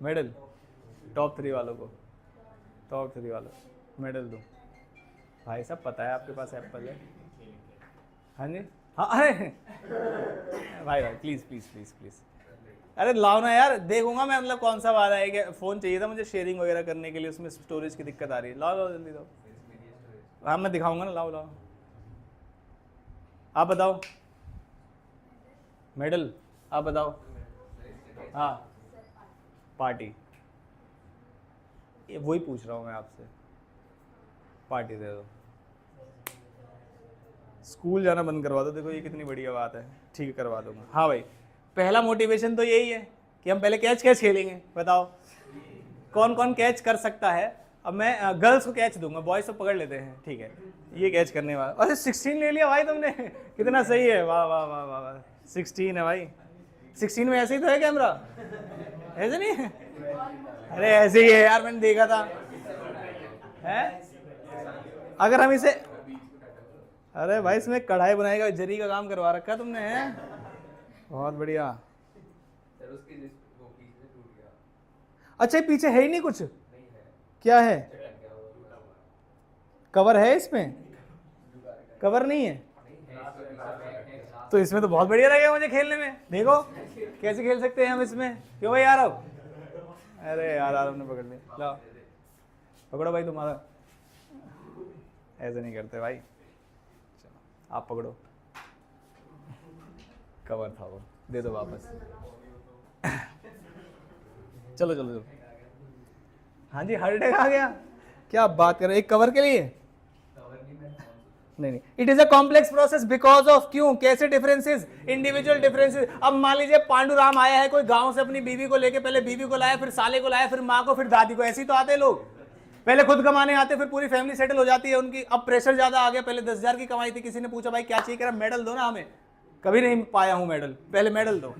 मेडल टॉप 3 वालों को, टॉप 3 वालों मेडल दूँ? भाई साहब पता है आपके पास एप्पल है? हाँ जी, हाँ अरे भाई प्लीज़ प्लीज़ प्लीज़ प्लीज़, अरे लाओ ना यार, देखूंगा मैं, मतलब कौन सा वाला है। कि फ़ोन चाहिए था मुझे शेयरिंग वगैरह करने के लिए, उसमें स्टोरेज की दिक्कत आ रही है। लाओ लाओ जल्दी दो। हाँ मैं दिखाऊंगा ना, लाओ लाओ। आप बताओ मेडल, आप बताओ। हाँ पार्टी, वही पूछ रहा हूँ मैं आपसे, पार्टी दे दो। स्कूल जाना बंद करवा दो, देखो ये कितनी बढ़िया बात है। ठीक है करवा दूंगा। हाँ भाई, पहला मोटिवेशन तो यही है कि हम पहले कैच खेलेंगे। बताओ कौन कौन कैच कर सकता है? अब मैं गर्ल्स को कैच दूंगा, बॉयज को पकड़ लेते हैं, ठीक है। ये कैच करने वाला, अरे 16 ले लिया भाई तुमने, कितना सही है, वाह वाह वाह वाह वाह। 16 है भाई, 16 में ऐसे ही तो है कैमरा, ऐसे नहीं है? अरे ऐसे ही है यार, मैंने देखा था है। अगर हम इसे, अरे भाई इसमें कढ़ाई बनाई का जरी का काम करवा रखा है तुमने, है बहुत बढ़िया। अच्छा पीछे है ही नहीं कुछ, क्या है? कवर है इसमें? कवर नहीं है तो इसमें तो बहुत बढ़िया लगेगा मुझे खेलने में। देखो कैसे खेल सकते हैं हम इसमें, क्यों भाई यार? अब अरे यार आपने पकड़ लिया, लो पकड़ो भाई तुम्हारा। ऐसे नहीं करते भाई, चलो आप पकड़ो, कवर था वो, दे दो वापस। चलो चलो चलो। हाँ जी हार्ट अटैक आ गया, क्या आप बात कर रहे हैं? एक कवर के लिए? नहीं, it is a complex process because of, क्यों, कैसे डिफरेंसेस, इंडिविजुअल डिफरेंसेस। अब मान लीजिए पांडुराम आया है कोई गांव से अपनी बीवी को लेके, पहले बीवी को लाया, फिर साले को लाया, फिर माँ को, फिर दादी को। ऐसे ही तो आते लोग, पहले खुद कमाने आते, फिर पूरी फैमिली सेटल हो जाती है उनकी। अब प्रेशर ज्यादा आ गया, पहले 10,000 की कमाई थी, किसी ने पूछा भाई क्या चाहिए, कह रहा मेडल दो ना हमें, कभी नहीं पाया हूं मेडल, पहले मेडल दो।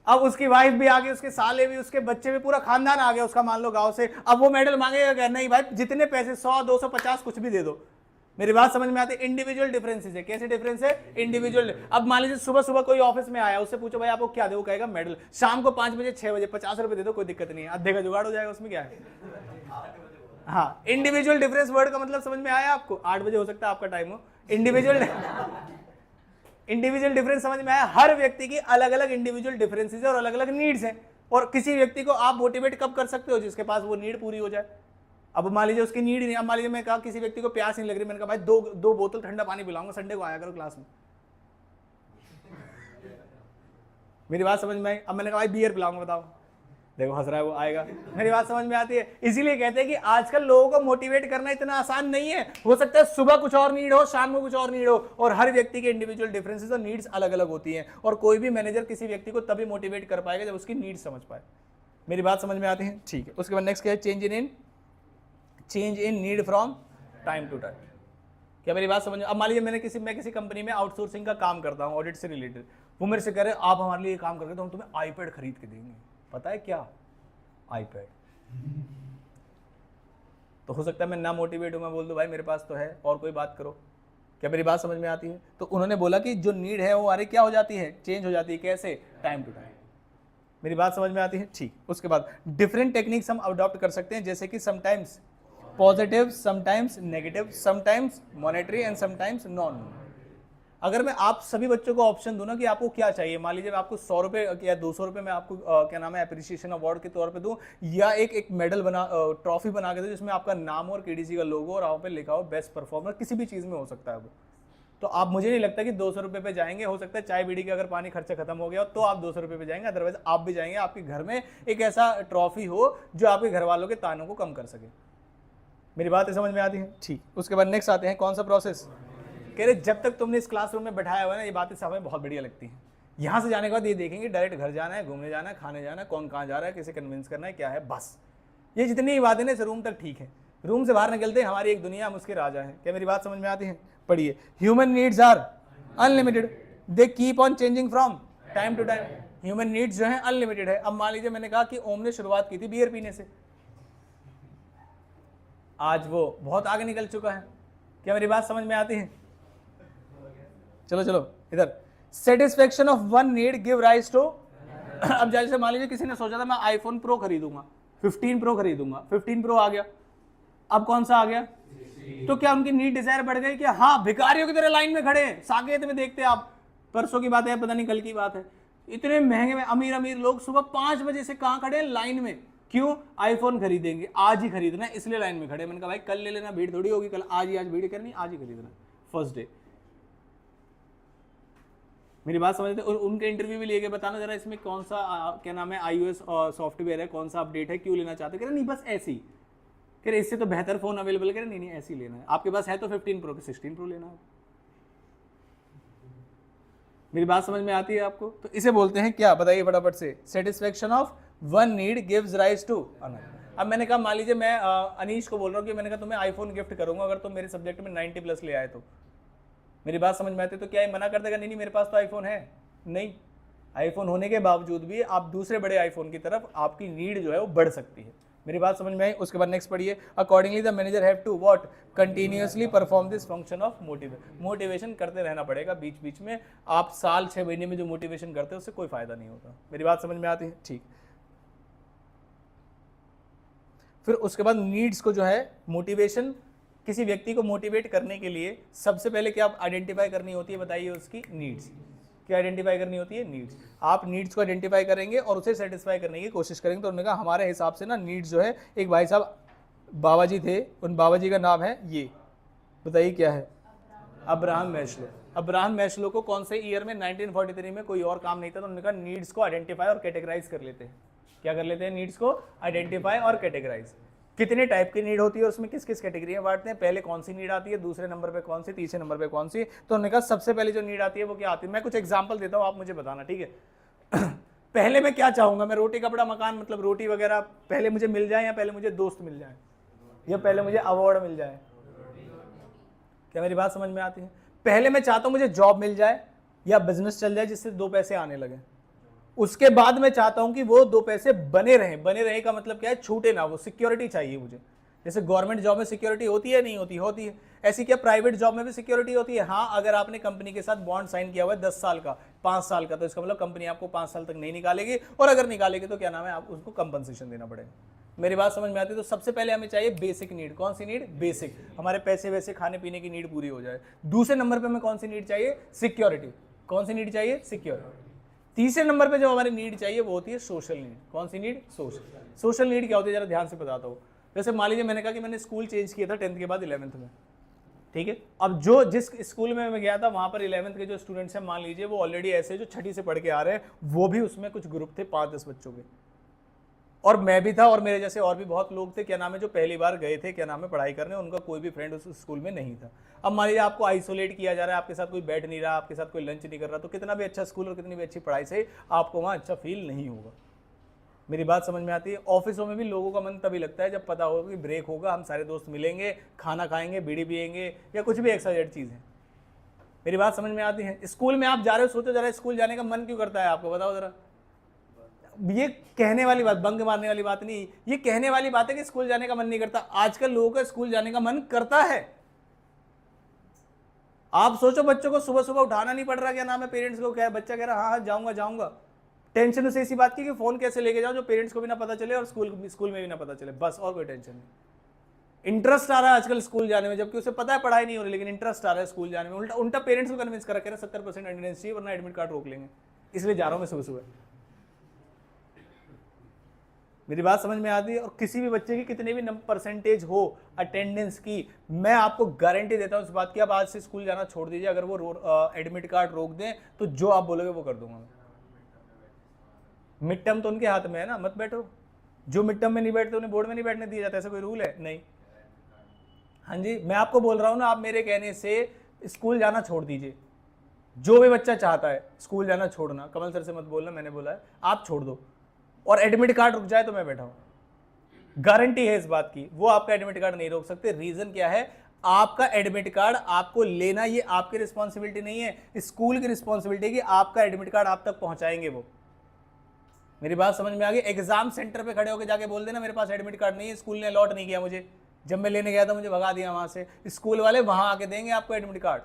अब उसकी वाइफ भी आ गई, उसके साले भी, उसके बच्चे भी, पूरा खानदान आ गया उसका, मान लो गांव से। अब वो मेडल मांगेगा क्या? नहीं भाई, जितने पैसे 100 250 कुछ भी दे दो। मेरी बात समझ में आती है? इंडिविजुअल डिफरेंसेस है। कैसे डिफरेंस है? इंडिविजुअल। अब मान लीजिए सुबह सुबह कोई ऑफिस में आया, उससे पूछो भाई आपको क्या दे, वो कहेगा मेडल। शाम को 5 बजे 6 बजे 50 रुपए दे दो, कोई दिक्कत नहीं है, आधे का जुगाड़ हो जाएगा, उसमें क्या है। हाँ, इंडिविजुअल डिफरेंस वर्ड का मतलब समझ में आया आपको? 8 बजे हो सकता है आपका टाइम हो। इंडिविजुअल डिफरेंस समझ में आया? हर व्यक्ति की अलग अलग इंडिविजुअल डिफरेंसेस है और अलग अलग नीड्स हैं। और किसी व्यक्ति को आप मोटिवेट कब कर सकते हो? जिसके पास वो नीड पूरी हो जाए। अब मान लीजिए उसकी नीड नहीं, अब मान लीजिए मैं कहा किसी व्यक्ति को प्यास नहीं लग रही, मैंने कहा भाई दो बोतल ठंडा पानी पिलाऊंगा, संडे को आया करो क्लास में। मेरी बात समझ में आई? अब मैंने कहा भाई बियर पिलाऊंगा, बताओ, देखो हंस रहा है वो, आएगा। मेरी बात समझ में आती है? इसीलिए कहते हैं कि आजकल लोगों को मोटिवेट करना इतना आसान नहीं है। हो सकता है सुबह कुछ और नीड हो, शाम को कुछ और नीड हो, और हर व्यक्ति के इंडिविजुअल डिफरेंसेस और नीड्स अलग अलग होती हैं। और कोई भी मैनेजर किसी व्यक्ति को तभी मोटिवेट कर पाएगा जब उसकी नीड्स समझ पाए। मेरी बात समझ में आती है? ठीक है। उसके बाद नेक्स्ट क्या है? Change in need from time to time. क्या मेरी बात समझ में? अब मान लीजिए मैं किसी कंपनी में आउटसोर्सिंग का काम करता हूँ, ऑडिट से रिलेटेड। वो मेरे से कह रहे आप हमारे लिए काम करके तो हम तुम्हें आईपैड खरीद के देंगे। पता है क्या? आईपैड। तो हो सकता है मैं ना मोटिवेट हूं, मैं बोल दूं भाई मेरे पास तो है, और कोई बात करो। क्या मेरी बात समझ में आती है? तो उन्होंने बोला कि जो नीड है वो हमारी क्या हो जाती है? चेंज हो जाती है। कैसे? Time to time. मेरी बात समझ में आती है? ठीक। उसके बाद डिफरेंट टेक्निक्स हम अडॉप्ट कर सकते हैं, जैसे कि sometimes positive, sometimes negative, sometimes monetary and sometimes non. अगर मैं आप सभी बच्चों को ऑप्शन दूं ना कि आपको क्या चाहिए, मान लीजिए मैं आपको 100 रुपए या 200 रुपए में आपको क्या नाम है एप्रिसिएशन अवार्ड के तौर पे दूं, या एक मेडल बना, ट्रॉफी बना के दूं जिसमें आपका नाम और केडीसी का लोगो और आप पे लिखा हो बेस्ट परफॉर्मर, किसी भी चीज में हो सकता है वो, तो आप, मुझे नहीं लगता कि 200 रुपए पे जाएंगे। हो सकता है चाय बीड़ी का अगर पानी खर्चा खत्म हो गया तो आप 200 रुपए पे जाएंगे, अदरवाइज आप भी जाएंगे। आपके घर में एक ऐसा ट्रॉफी हो जो आपके घर वालों के तानों को कम कर सके। मेरी बात समझ में आती है? ठीक। उसके बाद नेक्स्ट आते हैं, कौन सा प्रोसेस? कह रहे जब तक तुमने इस क्लासरूम में बैठाया हुआ है ना, ये बातें हमें बहुत बढ़िया लगती हैं। यहाँ से जाने के बाद ये देखेंगे डायरेक्ट घर जाना है, घूमने जाना है, खाने जाना है, कौन कहाँ जा रहा है, किसे कन्विंस करना है, क्या है, बस ये जितनी ही बातें ना इस रूम तक ठीक है। रूम से बाहर निकलते हैं हमारी एक दुनिया, हम उसके राजा हैं। क्या मेरी बात समझ में आती है? पढ़िए, human needs are unlimited, they keep on changing from time to time. Human needs जो है अनलिमिटेड है। अब मान लीजिए मैंने कहा कि ओम ने शुरुआत की थी बियर पीने से, आज वो बहुत आगे निकल चुका है। क्या मेरी बात समझ में आती है? चलो चलो इधर, satisfaction of one need give rise to. अब जैसे मान लीजिए किसी ने सोचा था मैं आईफोन प्रो खरीदूंगा, 15 प्रो खरीदूंगा, 15 प्रो आ गया, अब कौन सा आ गया? तो क्या उनकी नीड डिजायर बढ़ गई कि हाँ भिखारियों की तरह लाइन में खड़े हैं? साकेत में देखते आप, परसों की बात है पता नहीं कल की बात है, इतने महंगे में अमीर अमीर लोग सुबह 5 बजे से कहां खड़े हैं? लाइन में। क्यों? आईफोन खरीदेंगे, आज ही खरीदना है इसलिए लाइन में खड़े। मैंने कहा भाई कल ले लेना, भीड़ थोड़ी होगी कल, आज भीड़ करनी, आज ही खरीदना, फर्स्ट डे। मेरी बात समझते? और उनके इंटरव्यू भी लेके बताना जरा इसमें कौन सा क्या नाम है iOS सॉफ्टवेयर है, कौन सा अपडेट है, क्यों लेना चाहते? कह रहे नहीं बस ऐसी, कह रहे इससे तो बेहतर फोन अवेलेबल, कह रहे नहीं ऐसे ही लेना है। आपके पास है तो 15 प्रो के 16 प्रो लेना है। मेरी बात समझ में आती है आपको? तो इसे बोलते हैं क्या, बताइए फटाफट से? Satisfaction of one need gives rise to another. अब मैंने कहा मान लीजिए मैं अनीश को बोल रहा हूँ कि मैंने कहा तुम्हें आईफोन गिफ्ट करूंगा अगर तुम मेरे सब्जेक्ट में 90 प्लस ले आए तो। मेरी बात समझ में आती है? तो क्या ये मना कर देगा नहीं मेरे पास तो आईफोन है? नहीं, आईफोन होने के बावजूद भी आप दूसरे बड़े आईफोन की तरफ आपकी नीड जो है वो बढ़ सकती है। मेरी बात समझ में आई? उसके बाद नेक्स्ट पढ़िए। Accordingly the manager have to what? Continuously perform this function of motivation करते रहना पड़ेगा बीच बीच में। आप साल 6 महीने में जो मोटिवेशन करते हैं उससे कोई फायदा नहीं होता। मेरी बात समझ में आती है? ठीक। फिर उसके बाद नीड्स को जो है मोटिवेशन, किसी व्यक्ति को मोटिवेट करने के लिए सबसे पहले क्या आइडेंटिफाई करनी होती है? बताइए उसकी नीड्स। क्या आइडेंटिफाई करनी होती है? नीड्स। आप नीड्स को आइडेंटिफाई करेंगे और उसे सेटिस्फाई करने की कोशिश करेंगे। तो उन्होंने कहा हमारे हिसाब से ना नीड्स जो है, एक भाई साहब बाबा जी थे, उन बाबा जी का नाम है ये, बताइए क्या है? Abraham Maslow. अब्राहम मैस्लो को कौन से ईयर में? 1943 में। कोई और काम नहीं था तो उन्होंने कहा नीड्स को आइडेंटिफाई और कैटेगराइज कर लेते हैं। क्या कर लेते हैं? नीड्स को आइडेंटिफाई और कैटेगराइज। कितने टाइप की नीड होती है, उसमें किस किस कैटेगरी में बांटते हैं, पहले कौन सी नीड आती है, दूसरे नंबर पे कौन सी, तीसरे नंबर पे कौन सी। तो उन्होंने कहा सबसे पहले जो नीड आती है वो क्या आती है? मैं कुछ एग्जांपल देता हूँ, आप मुझे बताना, ठीक है? पहले मैं क्या चाहूंगा? मैं रोटी कपड़ा मकान, मतलब रोटी वगैरह पहले मुझे मिल जाए, या पहले मुझे दोस्त मिल जाए, या पहले मुझे अवार्ड मिल जाए? क्या मेरी बात समझ में आती है? पहले मैं चाहता हूं मुझे जॉब मिल जाए या बिजनेस चल जाए जिससे 2 पैसे आने लगे। उसके बाद मैं चाहता हूं कि वो 2 पैसे बने रहें। बने रहे का मतलब क्या है? छूटे ना, वो सिक्योरिटी चाहिए मुझे। जैसे गवर्नमेंट जॉब में सिक्योरिटी होती है नहीं होती? होती है। ऐसी क्या प्राइवेट जॉब में भी सिक्योरिटी होती है? हाँ, अगर आपने कंपनी के साथ बॉन्ड साइन किया हुआ है 10 साल का, 5 साल का, तो इसका मतलब कंपनी आपको 5 साल तक नहीं निकालेगी, और अगर निकालेगी तो क्या नाम है, आप उसको कंपनसेशन देना पड़ेगा। मेरी बात समझ में आती है? तो सबसे पहले हमें चाहिए बेसिक नीड। कौन सी नीड? बेसिक। हमारे पैसे वैसे खाने पीने की नीड पूरी हो जाए। दूसरे नंबर पे हमें कौन सी नीड चाहिए? सिक्योरिटी। कौन सी नीड चाहिए? सिक्योरिटी। तीसरे नंबर पे जो हमारी नीड चाहिए वो होती है सोशल नीड। कौन सी नीड? सोशल। सोशल नीड क्या होती है जरा ध्यान से बताता हूँ। जैसे मान लीजिए मैंने कहा कि मैंने स्कूल चेंज किया था 10th के बाद 11th में, ठीक है? अब जो जिस स्कूल में मैं गया था वहां पर 11th के जो स्टूडेंट्स हैं, मान लीजिए वो ऑलरेडी ऐसे जो 6ठी से पढ़ के आ रहे हैं, वो भी उसमें कुछ ग्रुप थे 5-10 बच्चों के, और मैं भी था, और मेरे जैसे और भी बहुत लोग थे, क्या नाम है, जो पहली बार गए थे क्या नाम है पढ़ाई करने, उनका कोई भी फ्रेंड उस स्कूल में नहीं था। अब मान लीजिए आपको आइसोलेट किया जा रहा है, आपके साथ कोई बैठ नहीं रहा, आपके साथ कोई लंच नहीं कर रहा, तो कितना भी अच्छा स्कूल और कितनी भी अच्छी पढ़ाई से आपको वहाँ अच्छा फील नहीं होगा। मेरी बात समझ में आती है? ऑफिसों में भी लोगों का मन तभी लगता है जब पता होगा कि ब्रेक होगा, हम सारे दोस्त मिलेंगे, खाना खाएंगे, बीड़ी पियेंगे, या कुछ भी एक्साइटेड चीज़ है। मेरी बात समझ में आती है? स्कूल में आप जा रहे हो, सोचो जरा स्कूल जाने का मन क्यों करता है आपको, बताओ जरा। ये कहने वाली बात, बंक मारने वाली बात नहीं, ये कहने वाली बात है कि स्कूल जाने का मन नहीं करता। आजकल लोगों का स्कूल जाने का मन करता है। आप सोचो बच्चों को सुबह सुबह उठाना नहीं पड़ रहा, क्या नाम है, पेरेंट्स को, क्या बच्चा कह रहा हाँ हाँ जाऊंगा जाऊंगा। टेंशन उसे इसी बात की कि फोन कैसे लेके जाओ जो पेरेंट्स को भी ना पता चले और स्कूल में भी ना पता चले, बस, और कोई टेंशन नहीं। इंटरेस्ट आ रहा है आजकल स्कूल जाने में, जबकि उसे पता है पढ़ाई नहीं हो रही, लेकिन इंटरेस्ट आ रहा है स्कूल जाने में। उल्टा पेरेंट्स को कन्विंस करा, कह रहा 70% अटेंडेंस चाहिए वरना एडमिट कार्ड रोक लेंगे, इसलिए जा रहा हूं मैं सुबह सुबह। मेरी बात समझ में आती है? और किसी भी बच्चे की कितने भी परसेंटेज हो अटेंडेंस की, मैं आपको गारंटी देता हूं इस बात की, आप आज से स्कूल जाना छोड़ दीजिए, अगर वो एडमिट कार्ड रोक दें तो जो आप बोलोगे वो कर दूंगा मैं। मिड टर्म तो उनके हाथ में है ना, मत बैठो। जो मिड टर्म में नहीं बैठते उन्हें बोर्ड में नहीं बैठने दिया जाता, ऐसा कोई रूल है? नहीं। हाँ जी, मैं आपको बोल रहा हूं ना, आप मेरे कहने से स्कूल जाना छोड़ दीजिए। जो भी बच्चा चाहता है स्कूल जाना छोड़ना, कमल सर से मत बोलना, मैंने बोला है, आप छोड़ दो, और एडमिट कार्ड रुक जाए तो मैं बैठा हूं। गारंटी है इस बात की, वो आपका एडमिट कार्ड नहीं रोक सकते। रीजन क्या है? आपका एडमिट कार्ड आपको लेना, ये आपकी रिस्पॉन्सिबिलिटी नहीं है, स्कूल की रिस्पॉन्सिबिलिटी है कि आपका एडमिट कार्ड आप तक पहुंचाएंगे वो। मेरी बात समझ में आ गई? एग्जाम सेंटर पे खड़े होकर जाके बोल देना मेरे पास एडमिट कार्ड नहीं है, स्कूल ने अलॉट नहीं किया मुझे, जब मैं लेने गया था मुझे भगा दिया वहां से, स्कूल वाले वहां आके देंगे आपको एडमिट कार्ड।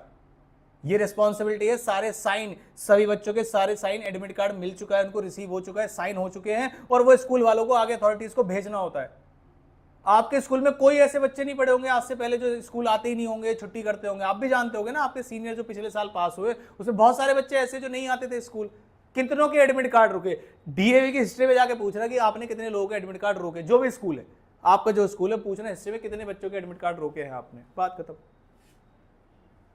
ये रिस्पॉन्सिबिलिटी है, सारे साइन, सभी बच्चों के सारे साइन, एडमिट कार्ड मिल चुका है उनको, रिसीव हो चुका है, साइन हो चुके हैं, और वो स्कूल वालों को आगे अथॉरिटीज को भेजना होता है। आपके स्कूल में कोई ऐसे बच्चे नहीं पढ़े होंगे आज से पहले जो स्कूल आते ही नहीं होंगे, छुट्टी करते होंगे। आप भी जानते होंगे ना, आपके सीनियर जो पिछले साल पास हुए उसमें बहुत सारे बच्चे ऐसे जो नहीं आते थे स्कूल। कितनों के एडमिट कार्ड रुके, डीएवी की हिस्ट्री में जाके पूछ रहा कि आपने कितने लोगों के एडमिट कार्ड रोके, जो भी स्कूल है आपका, जो स्कूल है, पूछना हिस्ट्री में कितने बच्चों के एडमिट कार्ड रोके हैं आपने, बात खत्म।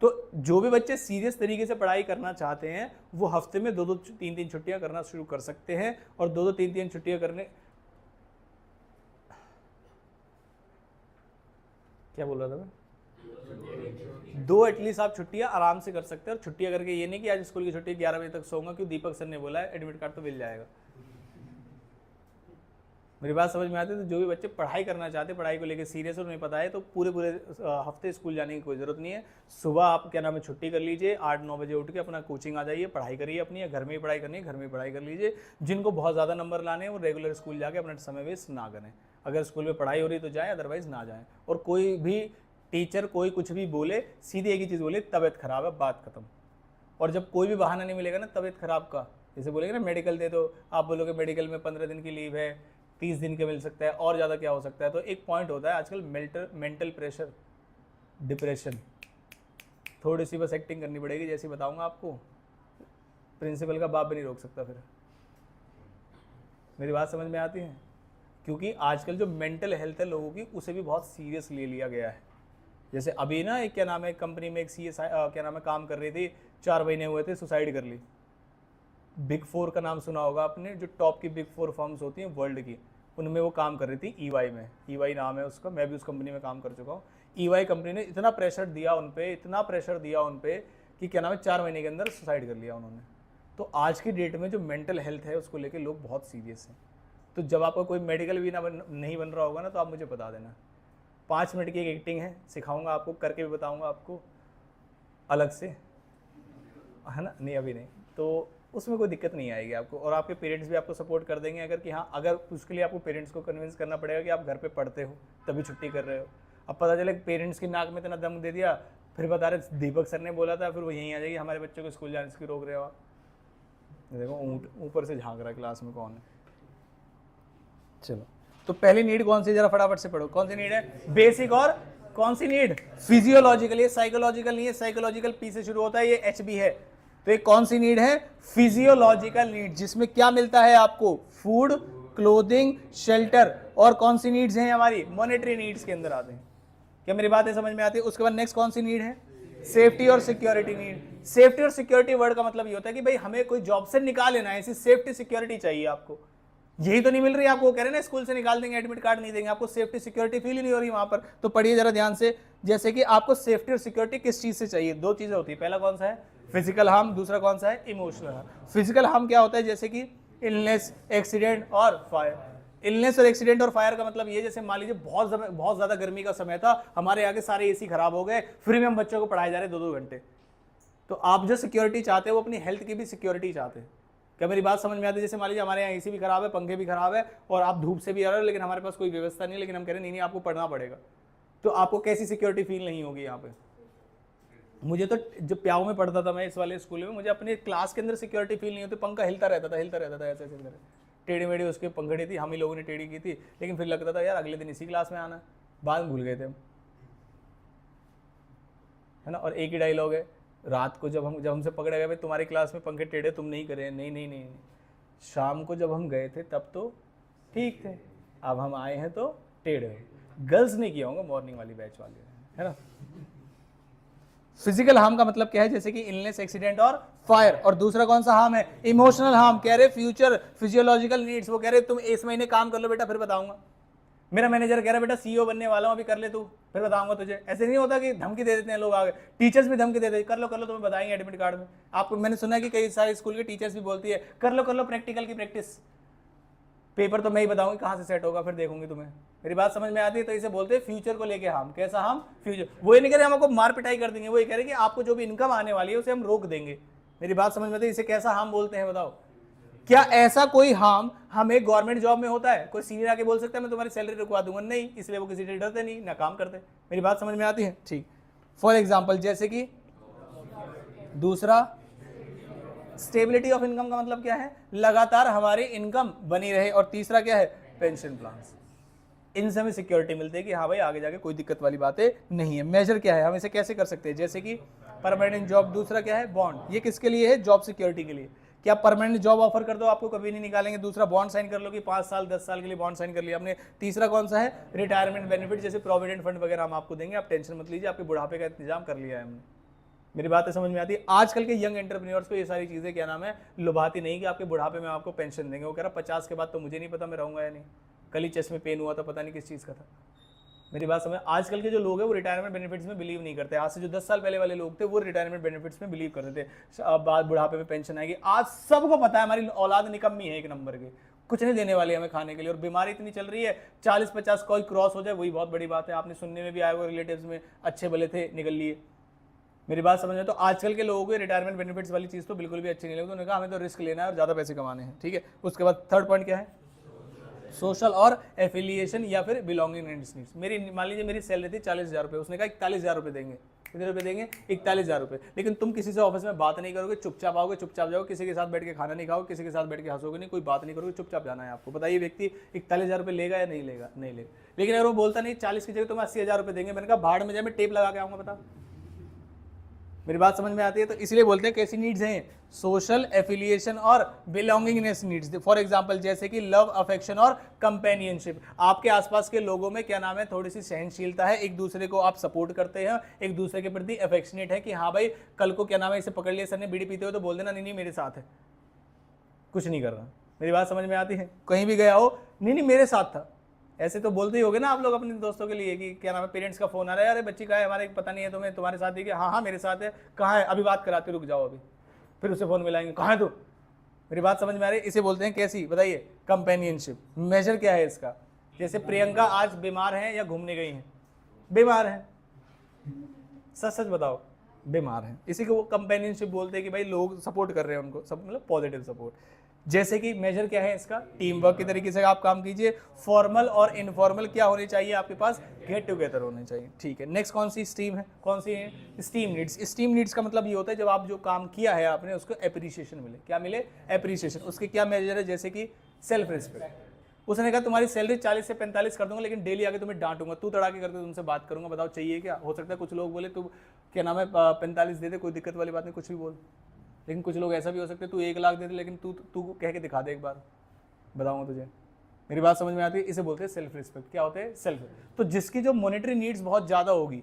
तो जो भी बच्चे सीरियस तरीके से पढ़ाई करना चाहते हैं वो हफ्ते में 2-2 3-3 छुट्टियां करना शुरू कर सकते हैं, और 2-2 3-3 छुट्टियां करने, क्या बोल रहा था मैं, 2 एटलीस्ट आप छुट्टियां आराम से कर सकते हैं। और छुट्टियां करके ये नहीं कि आज स्कूल की छुट्टी 11 बजे तक सोऊंगा क्यों दीपक सर ने बोला है, एडमिट कार्ड तो मिल जाएगा। मेरी बात समझ में आती है? तो जो भी बच्चे पढ़ाई करना चाहते हैं, पढ़ाई को लेकर सीरियस और नहीं पता है, तो पूरे हफ्ते स्कूल जाने की कोई ज़रूरत नहीं है। सुबह आप क्या नाम है छुट्टी कर लीजिए, 8-9 बजे उठ के अपना कोचिंग आ जाइए, पढ़ाई करिए अपनी, या घर में ही पढ़ाई करनी है घर में ही पढ़ाई कर लीजिए। जिनको बहुत ज़्यादा नंबर लाने हैं वो रेगुलर स्कूल जाके अपना समय वेस्ट ना करें। अगर स्कूल में पढ़ाई हो रही तो जाएँ, अदरवाइज़ ना जाएँ। और कोई भी टीचर कोई कुछ भी बोले, सीधे एक ही चीज़ बोले, तबीयत खराब है, बात खत्म। और जब कोई भी बहाना नहीं मिलेगा ना तबीयत खराब का, जैसे बोलेंगे ना मेडिकल दे दो, आप बोलोगे मेडिकल में 15 दिन की लीव है, 30 दिन के मिल सकता है, और ज़्यादा क्या हो सकता है। तो एक पॉइंट होता है आजकल मेंटल प्रेशर, डिप्रेशन, थोड़ी सी बस एक्टिंग करनी पड़ेगी, जैसे बताऊंगा आपको, प्रिंसिपल का बाप भी नहीं रोक सकता फिर। मेरी बात समझ में आती है? क्योंकि आजकल जो मेंटल हेल्थ है लोगों की, उसे भी बहुत सीरियस ले लिया गया है। जैसे अभी ना एक क्या नाम है कंपनी में एक सीएस क्या नाम है काम कर रही थी, 4 महीने हुए थे, सुसाइड कर ली। बिग 4 का नाम सुना होगा आपने, जो टॉप की बिग 4 फर्म्स होती हैं वर्ल्ड की, उनमें वो काम कर रही थी ईवाई में। ईवाई नाम है उसका, मैं भी उस कंपनी में काम कर चुका हूँ। ईवाई कंपनी ने इतना प्रेशर दिया उन पे, इतना प्रेशर दिया उन पे कि क्या नाम है 4 महीने के अंदर सुसाइड कर लिया उन्होंने। तो आज की डेट में जो मेंटल हेल्थ है उसको लेकर लोग बहुत सीरियस हैं। तो जब आपका कोई मेडिकल भी नहीं बन रहा होगा ना, तो आप मुझे बता देना। 5 मिनट की एक एक्टिंग है, सिखाऊंगा आपको, करके भी बताऊंगा आपको अलग से, है ना? नहीं अभी नहीं, तो उसमें कोई दिक्कत नहीं आएगी आपको। और आपके पेरेंट्स भी आपको सपोर्ट कर देंगे, अगर कि हाँ, अगर उसके लिए आपको पेरेंट्स को कन्विंस करना पड़ेगा कि आप घर पे पढ़ते हो तभी छुट्टी कर रहे हो। अब पता चले पेरेंट्स की नाक में इतना दम दे दिया, फिर बता रहे दीपक सर ने बोला था, फिर वो यहीं आ जाएगी हमारे बच्चों को स्कूल जाने से रोक रहे हो आप। देखो ऊँट ऊपर से झाँक रहा है क्लास में कौन है। चलो, तो पहली नीड कौन सी, जरा फटाफट से पढ़ो, कौन सी नीड है? बेसिक। और कौन सी नीड? फिजियोलॉजिकल। ये साइकोलॉजिकल नहीं है, साइकोलॉजिकल पी से शुरू होता है, ये एचबी है। तो एक कौन सी नीड है? फिजियोलॉजिकल नीड, जिसमें क्या मिलता है आपको? Food, clothing, shelter. और कौन सी नीड्स हैं हमारी? मॉनेटरी नीड्स के अंदर आते हैं। क्या मेरी बातें समझ में आती है? उसके बाद नेक्स्ट कौन सी नीड है? सेफ्टी और सिक्योरिटी नीड। सेफ्टी और सिक्योरिटी वर्ड का मतलब ये होता है कि भाई हमें कोई जॉब से निकाल लेना है, ऐसी सेफ्टी सिक्योरिटी चाहिए आपको। यही तो नहीं मिल रही आपको, कह रहे ना स्कूल से निकाल देंगे, एडमिट कार्ड नहीं देंगे, आपको सेफ्टी सिक्योरिटी फील ही नहीं हो रही वहां पर। तो पढ़िए जरा ध्यान से, जैसे कि आपको सेफ्टी और सिक्योरिटी किस चीज से चाहिए? 2 चीजें होती है, पहला कौन सा है? फिजिकल हार्म, दूसरा कौन सा है? Emotional harm. फिजिकल हार्म क्या होता है? जैसे कि इलनेस, एक्सीडेंट और फायर। इलनेस और एक्सीडेंट और फायर का मतलब ये, जैसे मान लीजिए बहुत ज्यादा गर्मी का समय था, हमारे यहाँ के सारे एसी खराब हो गए, फ्री में हम बच्चों को पढ़ाए जा रहे 2-2 घंटे। तो आप जो सिक्योरिटी चाहते हो वो अपनी हेल्थ की भी सिक्योरिटी चाहते हैं। क्या मेरी बात समझ में आती है? जैसे मान लीजिए हमारे यहाँ एसी भी खराब है, पंखे भी खराब है, और आप धूप से भी आ रहे हो, लेकिन हमारे पास कोई व्यवस्था नहीं है, लेकिन हम कह रहे नहीं आपको पढ़ना पड़ेगा। तो आपको कैसी सिक्योरिटी फील नहीं होगी यहाँ पे? मुझे तो जब प्याऊ में पढ़ता था मैं इस वाले स्कूल में, मुझे अपने क्लास के अंदर सिक्योरिटी फील नहीं होती, पंखा हिलता रहता था ऐसे ऐसे, टेढ़ी मेढ़ी उसके पंखड़ी थी, हम ही लोगों ने टेढ़ी की थी, लेकिन फिर लगता था यार अगले दिन इसी क्लास में आना, बाद में भूल गए थे हम, है ना। और एक ही डायलॉग है, रात को जब हमसे पकड़े गए, भाई तुम्हारी क्लास में पंखे टेढ़े तुम नहीं करे, नहीं। शाम को जब हम गए थे तब तो ठीक थे, अब हम आए हैं तो टेढ़े। गर्ल्स ने किया होगा, मॉर्निंग वाली बैच वाले, है ना। फिजिकल हार्म का मतलब क्या है? जैसे कि इलनेस, एक्सीडेंट और फायर। और दूसरा कौन सा हार्म है? Emotional harm. कह रहे फ्यूचर फिजियोलॉजिकल नीड्स, वो कह रहे तुम इस महीने काम कर लो बेटा, फिर बताऊंगा। मेरा मैनेजर कह रहा है बेटा सीईओ बनने वाला हूं, अभी कर ले तू, फिर बताऊंगा तुझे। ऐसे नहीं होता कि धमकी दे देते हैं लोग आगे, टीचर्स भी धमकी दे देते, कर लो तुम्हें बताएंगे एडमिट कार्ड में। आपको मैंने सुना है कि कई सारे स्कूल के टीचर्स भी बोलती है कर लो प्रैक्टिकल की प्रैक्टिस, पेपर तो मैं ही बताऊंगी कहाँ से सेट होगा, फिर देखूंगी तुम्हें। मेरी बात समझ में आती है? तो इसे बोलते हैं फ्यूचर को लेके हम। कैसा हम? फ्यूचर। वो ये नहीं कह रहे हम आपको मार पिटाई कर देंगे, वो ये कह रहे कि आपको जो भी इनकम आने वाली है उसे हम रोक देंगे। मेरी बात समझ में आती है? इसे कैसा हम बोलते हैं बताओ? क्या ऐसा कोई हार्म हमें गवर्नमेंट जॉब में होता है? कोई सीनियर आके बोल सकता है मैं तुम्हारी सैलरी रुकवा दूंगा? नहीं, इसलिए वो किसी से डरते नहीं, ना काम करते। मेरी बात समझ में आती है? ठीक। फॉर एग्जाम्पल जैसे कि दूसरा स्टेबिलिटी ऑफ इनकम का मतलब क्या है, लगातार हमारी इनकम बनी रहे, और तीसरा क्या है, पेंशन प्लान्स। इनसे हमें सिक्योरिटी मिलती है कि हाँ भाई आगे जाके कोई दिक्कत वाली बातें नहीं है। मेजर क्या है, हम इसे कैसे कर सकते हैं, जैसे कि परमानेंट जॉब, दूसरा क्या है बॉन्ड, ये किसके लिए है, जॉब सिक्योरिटी के लिए, कि आप परमानेंट जॉब ऑफर कर दो आपको कभी नहीं निकालेंगे। दूसरा बॉन्ड साइन कर लो कि 5 साल 10 साल के लिए बॉन्ड साइन कर लिया आपने। तीसरा कौन सा है, रिटायरमेंट बेनिफिट, जैसे प्रोविडेंट फंड वगैरह हम आपको देंगे, आप टेंशन मत लीजिए, आपके बुढ़ापे का इंतजाम कर लिया है हमने। मेरी बातें समझ में आती है। आजकल के यंग एंटरप्रेन्योर्स को ये सारी चीजें क्या नाम है लुभाती नहीं कि आपके बुढ़ापे में आपको पेंशन देंगे। वो कह रहा 50 के बाद तो मुझे नहीं पता मैं रहूंगा या नहीं, कल ही चेस्ट में पेन हुआ था, पता नहीं किस चीज़ का था। मेरी बात समझ, आजकल के जो लोग हैं वो रिटायरमेंट बेनिफिट्स में बिलीव नहीं करते। आज से जो 10 साल पहले वाले लोग थे वो रिटायरमेंट बेनिफिट्स में बिलीव करते थे, अब बाद बुढ़ापे में पेंशन आएगी। आज सबको पता है हमारी औलाद निकम्मी है एक नंबर के, कुछ नहीं देने वाली हमें खाने के लिए, और बीमारी इतनी चल रही है 40-50 कोई क्रॉस हो जाए वही बहुत बड़ी बात है। आपने सुनने में भी आया, वो रिलेटिव्स में अच्छे भले थे निकल लिए। मेरी बात समझ में, तो आजकल के लोगों को रिटायरमेंट बेनिफिट्स वाली चीज़ तो बिल्कुल भी अच्छी नहीं लगी। तो उन्होंने कहा हमें तो रिस्क लेना है और ज़्यादा पैसे कमाने हैं, ठीक है। उसके बाद थर्ड पॉइंट क्या है, सोशल और एफिलिएशन या फिर बिलोंगिंग नीड्स। मेरी मान लीजिए मेरी सैलरी थी 40,000 रुपये, उसने कहा 41,000 रुपये देंगे, कितने रुपये देंगे, 41,000 रुपये। लेकिन तुम किसी से ऑफिस में बात नहीं करोगे, चुपचाप आओगे, चुपचाप जाओगे, किसी के साथ बैठ के खाना नहीं खाओगे, किसी के साथ बैठ के हंसोगे नहीं, कोई बात नहीं करोगे, चुपचाप जाना है आपको। बताइए व्यक्ति 41,000 रुपये लेगा या नहीं लेगा, नहीं लेगा। लेकिन अगर वो बोलता नहीं 40 की जगह तुम्हें 80,000 रुपये देंगे, मैंने कहा भाड़ में जाए, मैं टेप लगा के आऊँगा, बता। मेरी बात समझ में आती है। तो इसलिए बोलते हैं कैसी नीड्स हैं, सोशल एफिलिएशन और बिलोंगिंगनेस नीड्स। फॉर एग्जांपल जैसे कि लव, अफेक्शन और कंपेनियनशिप। आपके आसपास के लोगों में क्या नाम है, थोड़ी सी सहनशीलता है, एक दूसरे को आप सपोर्ट करते हैं, एक दूसरे के प्रति अफेक्शनेट है कि हाँ भाई कल को क्या नाम है इसे पकड़ लिया सर ने बीड़ी पीते हुए तो बोल देना नहीं नहीं मेरे साथ है, कुछ नहीं कर रहा। मेरी बात समझ में आती है। कहीं भी गया हो, नहीं नहीं मेरे साथ था, ऐसे तो बोलते ही होगे ना आप लोग अपने दोस्तों के लिए कि क्या नाम है, पेरेंट्स का फोन आ रहा है, अरे बच्ची कहाँ है हमारे, पता नहीं है तुम्हें, तुम्हारे साथ ही क्या, हाँ हाँ मेरे साथ है, कहाँ है, अभी बात कराते, रुक जाओ अभी, फिर उसे फोन मिलाएंगे, कहाँ है तू। मेरी बात समझ में आ रही है। इसे बोलते हैं कैसी, बताइए, कंपेनियनशिप। मेजर क्या है इसका, जैसे प्रियंका आज बीमार है या घूमने गई है, बीमार है, सच सच बताओ, बीमार है, इसी को वो कंपेनियनशिप बोलते हैं कि भाई लोग सपोर्ट कर रहे हैं उनको, सब मतलब पॉजिटिव सपोर्ट। जैसे कि मेजर क्या है इसका, टीम वर्क की तरीके से आप काम कीजिए। फॉर्मल और इनफॉर्मल क्या होनी चाहिए आपके पास, गेट टुगेदर होने चाहिए, ठीक है। नेक्स्ट कौन सी स्ट्रीम है, कौन सी है, स्टीम नीड्स। स्टीम नीड्स का मतलब ये होता है जब आप जो काम किया है आपने उसको एप्रिसिएशन मिले, क्या मिले, एप्रिसिएशन। उसके क्या मेजर है, जैसे कि सेल्फ रिस्पेक्ट। उसने कहा तुम्हारी सैलरी 40 से 45 कर दूंगा, लेकिन डेली आके तुम्हें डांटूंगा, तू तड़ाके करके तुमसे बात करूंगा, बताओ चाहिए क्या। हो सकता है कुछ लोग बोले तू क्या नाम है 45 दे दे, कोई दिक्कत वाली बात नहीं, कुछ भी बोल। लेकिन कुछ लोग ऐसा भी हो सकते हैं तू 1 लाख दे दे, लेकिन तू कह के दिखा दे एक बार, बताऊंगा तुझे। मेरी बात समझ में आती है। इसे बोलते हैं सेल्फ रिस्पेक्ट। क्या होते हैं, सेल्फ। तो जिसकी जो मॉनेटरी नीड्स बहुत ज़्यादा होगी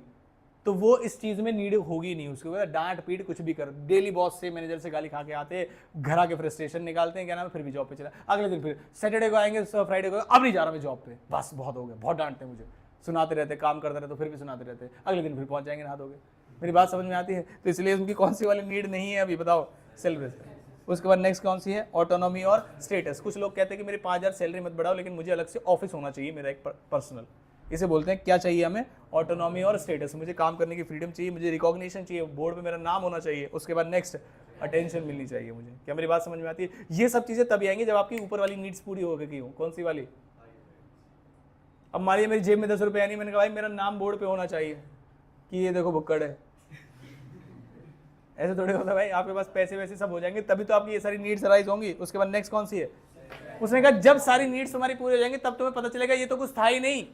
तो वो इस चीज़ में नीड होगी नहीं, उसके बाद डांट पीट कुछ भी कर, डेली बॉस से मैनेजर से गाली खा के आते, घर आके फ्रस्ट्रेशन निकालते हैं, क्या नाम है, फिर भी जॉब पे चला, अगले दिन फिर सैटरडे को आएंगे, फ्राइडे को अब नहीं जा रहा मैं जॉब पे, बस बहुत हो गया, बहुत डांटते हैं मुझे, सुनाते रहते, काम करते रहते, तो फिर भी सुनाते रहते, अगले दिन फिर पहुंच जाएंगे नहा धोके। मेरी बात समझ में आती है। तो इसलिए उनकी कौन सी वाली नीड नहीं है अभी, बताओ, सेल्फ रिस्पेक्ट। उसके बाद नेक्स्ट कौन सी है, ऑटोनॉमी और स्टेटस। कुछ लोग कहते हैं कि मेरी 5,000 सैलरी मत बढ़ाओ, लेकिन मुझे अलग से ऑफिस होना चाहिए मेरा एक पर्सनल। इसे बोलते हैं क्या चाहिए हमें, ऑटोनॉमी और स्टेटस। मुझे काम करने की फ्रीडम चाहिए, मुझे रिकॉग्निशन चाहिए, बोर्ड पे मेरा नाम होना चाहिए। उसके बाद नेक्स्ट अटेंशन मिलनी चाहिए मुझे। क्या मेरी बात समझ में आती है। ये सब चीजें तभी आएंगी जब आपकी ऊपर वाली नीड्स पूरी हो गई हो। कौन सी वाली, अब मानिए मेरी जेब में 10 रुपये नहीं, मैंने कहा भाई मेरा नाम बोर्ड पे होना चाहिए कि ये देखो भुक्कड़ है, ऐसे थोड़े होता है भाई, आपके पास पैसे वैसे सब हो जाएंगे तभी तो आपकी ये सारी नीड्स राइज होंगी। उसके बाद नेक्स्ट कौन सी है, उसने कहा जब सारी नीड्स तुम्हारी पूरी हो जाएंगी तब तुम्हें पता चलेगा ये तो कुछ था ही नहीं।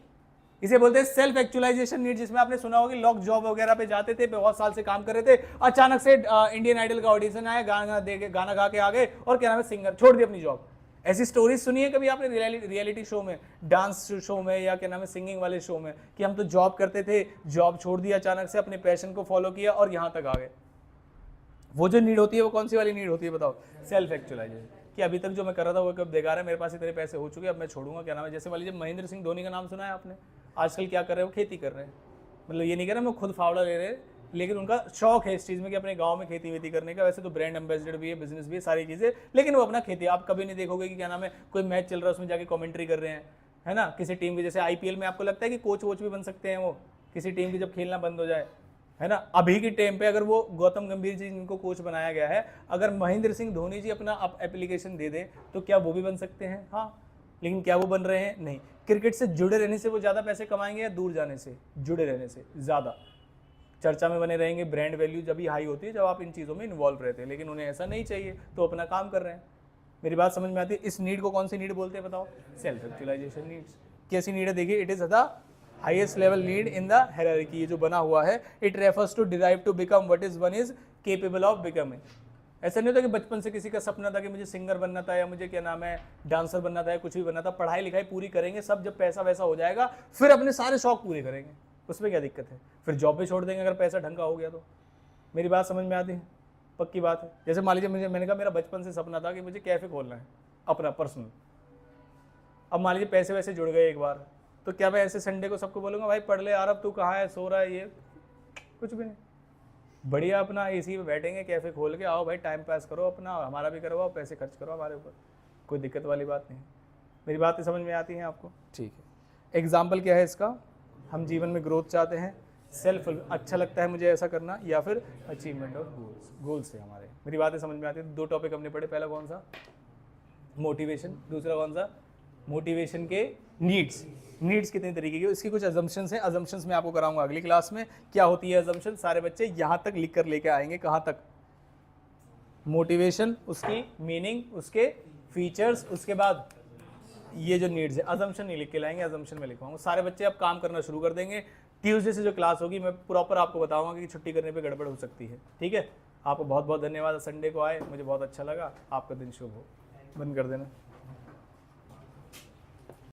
इसे बोलते हैं सेल्फ एक्चुअलाइजेशन नीड, जिसमें आपने सुना होगा लॉक जॉब वगैरह पे जाते थे, बहुत साल से काम कर रहे थे, अचानक से इंडियन आइडल का ऑडिशन आया, गाना दे के गाना गा के आ गए और क्या नाम है सिंगर, छोड़ दी अपनी जॉब। ऐसी स्टोरीज सुनी है कभी आपने रियलिटी शो में, डांस शो में, या क्या नाम है सिंगिंग वाले शो में, कि हम तो जॉब करते थे, जॉब छोड़ दिया, अचानक से अपने पैशन को फॉलो किया और यहाँ तक आ गए। वो जो नीड होती है वो कौन सी वाली नीड होती है, बताओ, सेल्फ एक्चुअलाइजेशन। कि अभी तक जो मैं कर रहा था वो कब बेकार है, मेरे पास इतने पैसे हो चुके, अब मैं छोड़ूंगा, क्या नाम है। जैसे मान लीजिए महेंद्र सिंह धोनी का नाम सुना है आपने, आजकल क्या कर रहे हैं, वो खेती कर रहे हैं। मतलब ये नहीं कर रहे वो खुद फावड़ा ले रहे हैं, लेकिन उनका शौक है इस चीज़ में कि अपने गांव में खेती वेती करने का। वैसे तो ब्रांड एम्बेसडर भी है, बिजनेस भी है, सारी चीज़ें, लेकिन वो अपना खेती। आप कभी नहीं देखोगे कि क्या नाम है कोई मैच चल रहा है उसमें जाके कमेंट्री कर रहे हैं, है ना, किसी टीम की। जैसे IPL में आपको लगता है कि कोच वोच भी बन सकते हैं वो, किसी टीम की जब खेलना बंद हो जाए, है ना। अभी के टाइम पे अगर वो गौतम गंभीर जी जिनको कोच बनाया गया है, अगर महेंद्र सिंह धोनी जी अपना एप्लीकेशन दे दे तो क्या वो भी बन सकते हैं, हाँ। लेकिन क्या वो बन रहे हैं, नहीं। क्रिकेट से जुड़े रहने से वो ज़्यादा पैसे कमाएंगे या दूर जाने से, जुड़े रहने से ज़्यादा, चर्चा में बने रहेंगे, ब्रांड वैल्यू जब भी हाई होती है जब आप इन चीज़ों में इन्वॉल्व रहते हैं, लेकिन उन्हें ऐसा नहीं चाहिए तो अपना काम कर रहे हैं। मेरी बात समझ में आती है? इस नीड को कौन सी नीड बोलते हैं बताओ? Self actualization needs. कैसी नीड है? देखिए, it is the highest level need in the hierarchy. ये जो बना हुआ है, it refers to derive to become what is one is capable of becoming. ऐसा नहीं होता कि बचपन से किसी का सपना था कि मुझे सिंगर बनना था या मुझे क्या नाम है डांसर बनना था या कुछ भी बनना था, पढ़ाई लिखाई पूरी करेंगे सब, जब पैसा वैसा हो जाएगा फिर अपने सारे शौक पूरे करेंगे, उसमें क्या दिक्कत है? फिर जॉब भी छोड़ देंगे अगर पैसा ढंग का हो गया तो। मेरी बात समझ में आती है? पक्की बात है। जैसे मान लीजिए मैंने कहा मेरा बचपन से सपना था कि मुझे कैफे खोलना है अपना पर्सनल। अब मान लीजिए पैसे वैसे जुड़ गए एक बार, तो क्या मैं ऐसे संडे को सबको बोलूँगा भाई पढ़ ले यार, अब तू कहाँ है, सो रहा है? ये कुछ भी नहीं। बढ़िया अपना एसी में बैठेंगे, कैफे खोल के, आओ भाई टाइम पास करो अपना, हमारा भी करवाओ, पैसे खर्च करो हमारे ऊपर, कोई दिक्कत वाली बात नहीं। मेरी बातें समझ में आती हैं आपको? ठीक है। एग्जाम्पल क्या है इसका? हम जीवन में ग्रोथ चाहते हैं, सेल्फ अच्छा लगता है मुझे ऐसा करना, या फिर अचीवमेंट ऑफ गोल्स। गोल्स है हमारे। मेरी बातें समझ में आती है? दो टॉपिक हमने पढ़े, पहला कौन सा? मोटिवेशन, दूसरा कौन सा? मोटिवेशन के नीड्स। नीड्स कितने तरीके की? इसकी कुछ अजम्पशंस हैं, अजम्पशंस मैं आपको कराऊंगा अगली क्लास में। क्या होती है अजम्पशन? सारे बच्चे यहाँ तक लिख कर लेके आएंगे। कहाँ तक? मोटिवेशन, उसकी मीनिंग, उसके फीचर्स, उसके बाद ये जो नीड्स है। अजम्पशन नहीं लिख के लाएंगे, अजम्पशन में लिखवाऊंगा। सारे बच्चे अब काम करना शुरू कर देंगे। ट्यूसडे से जो क्लास होगी मैं प्रॉपर आपको बताऊंगा कि छुट्टी करने पे गड़बड़ हो सकती है। ठीक है? आपको बहुत बहुत धन्यवाद। संडे को आए, मुझे बहुत अच्छा लगा। आपका दिन शुभ हो। बंद कर देना।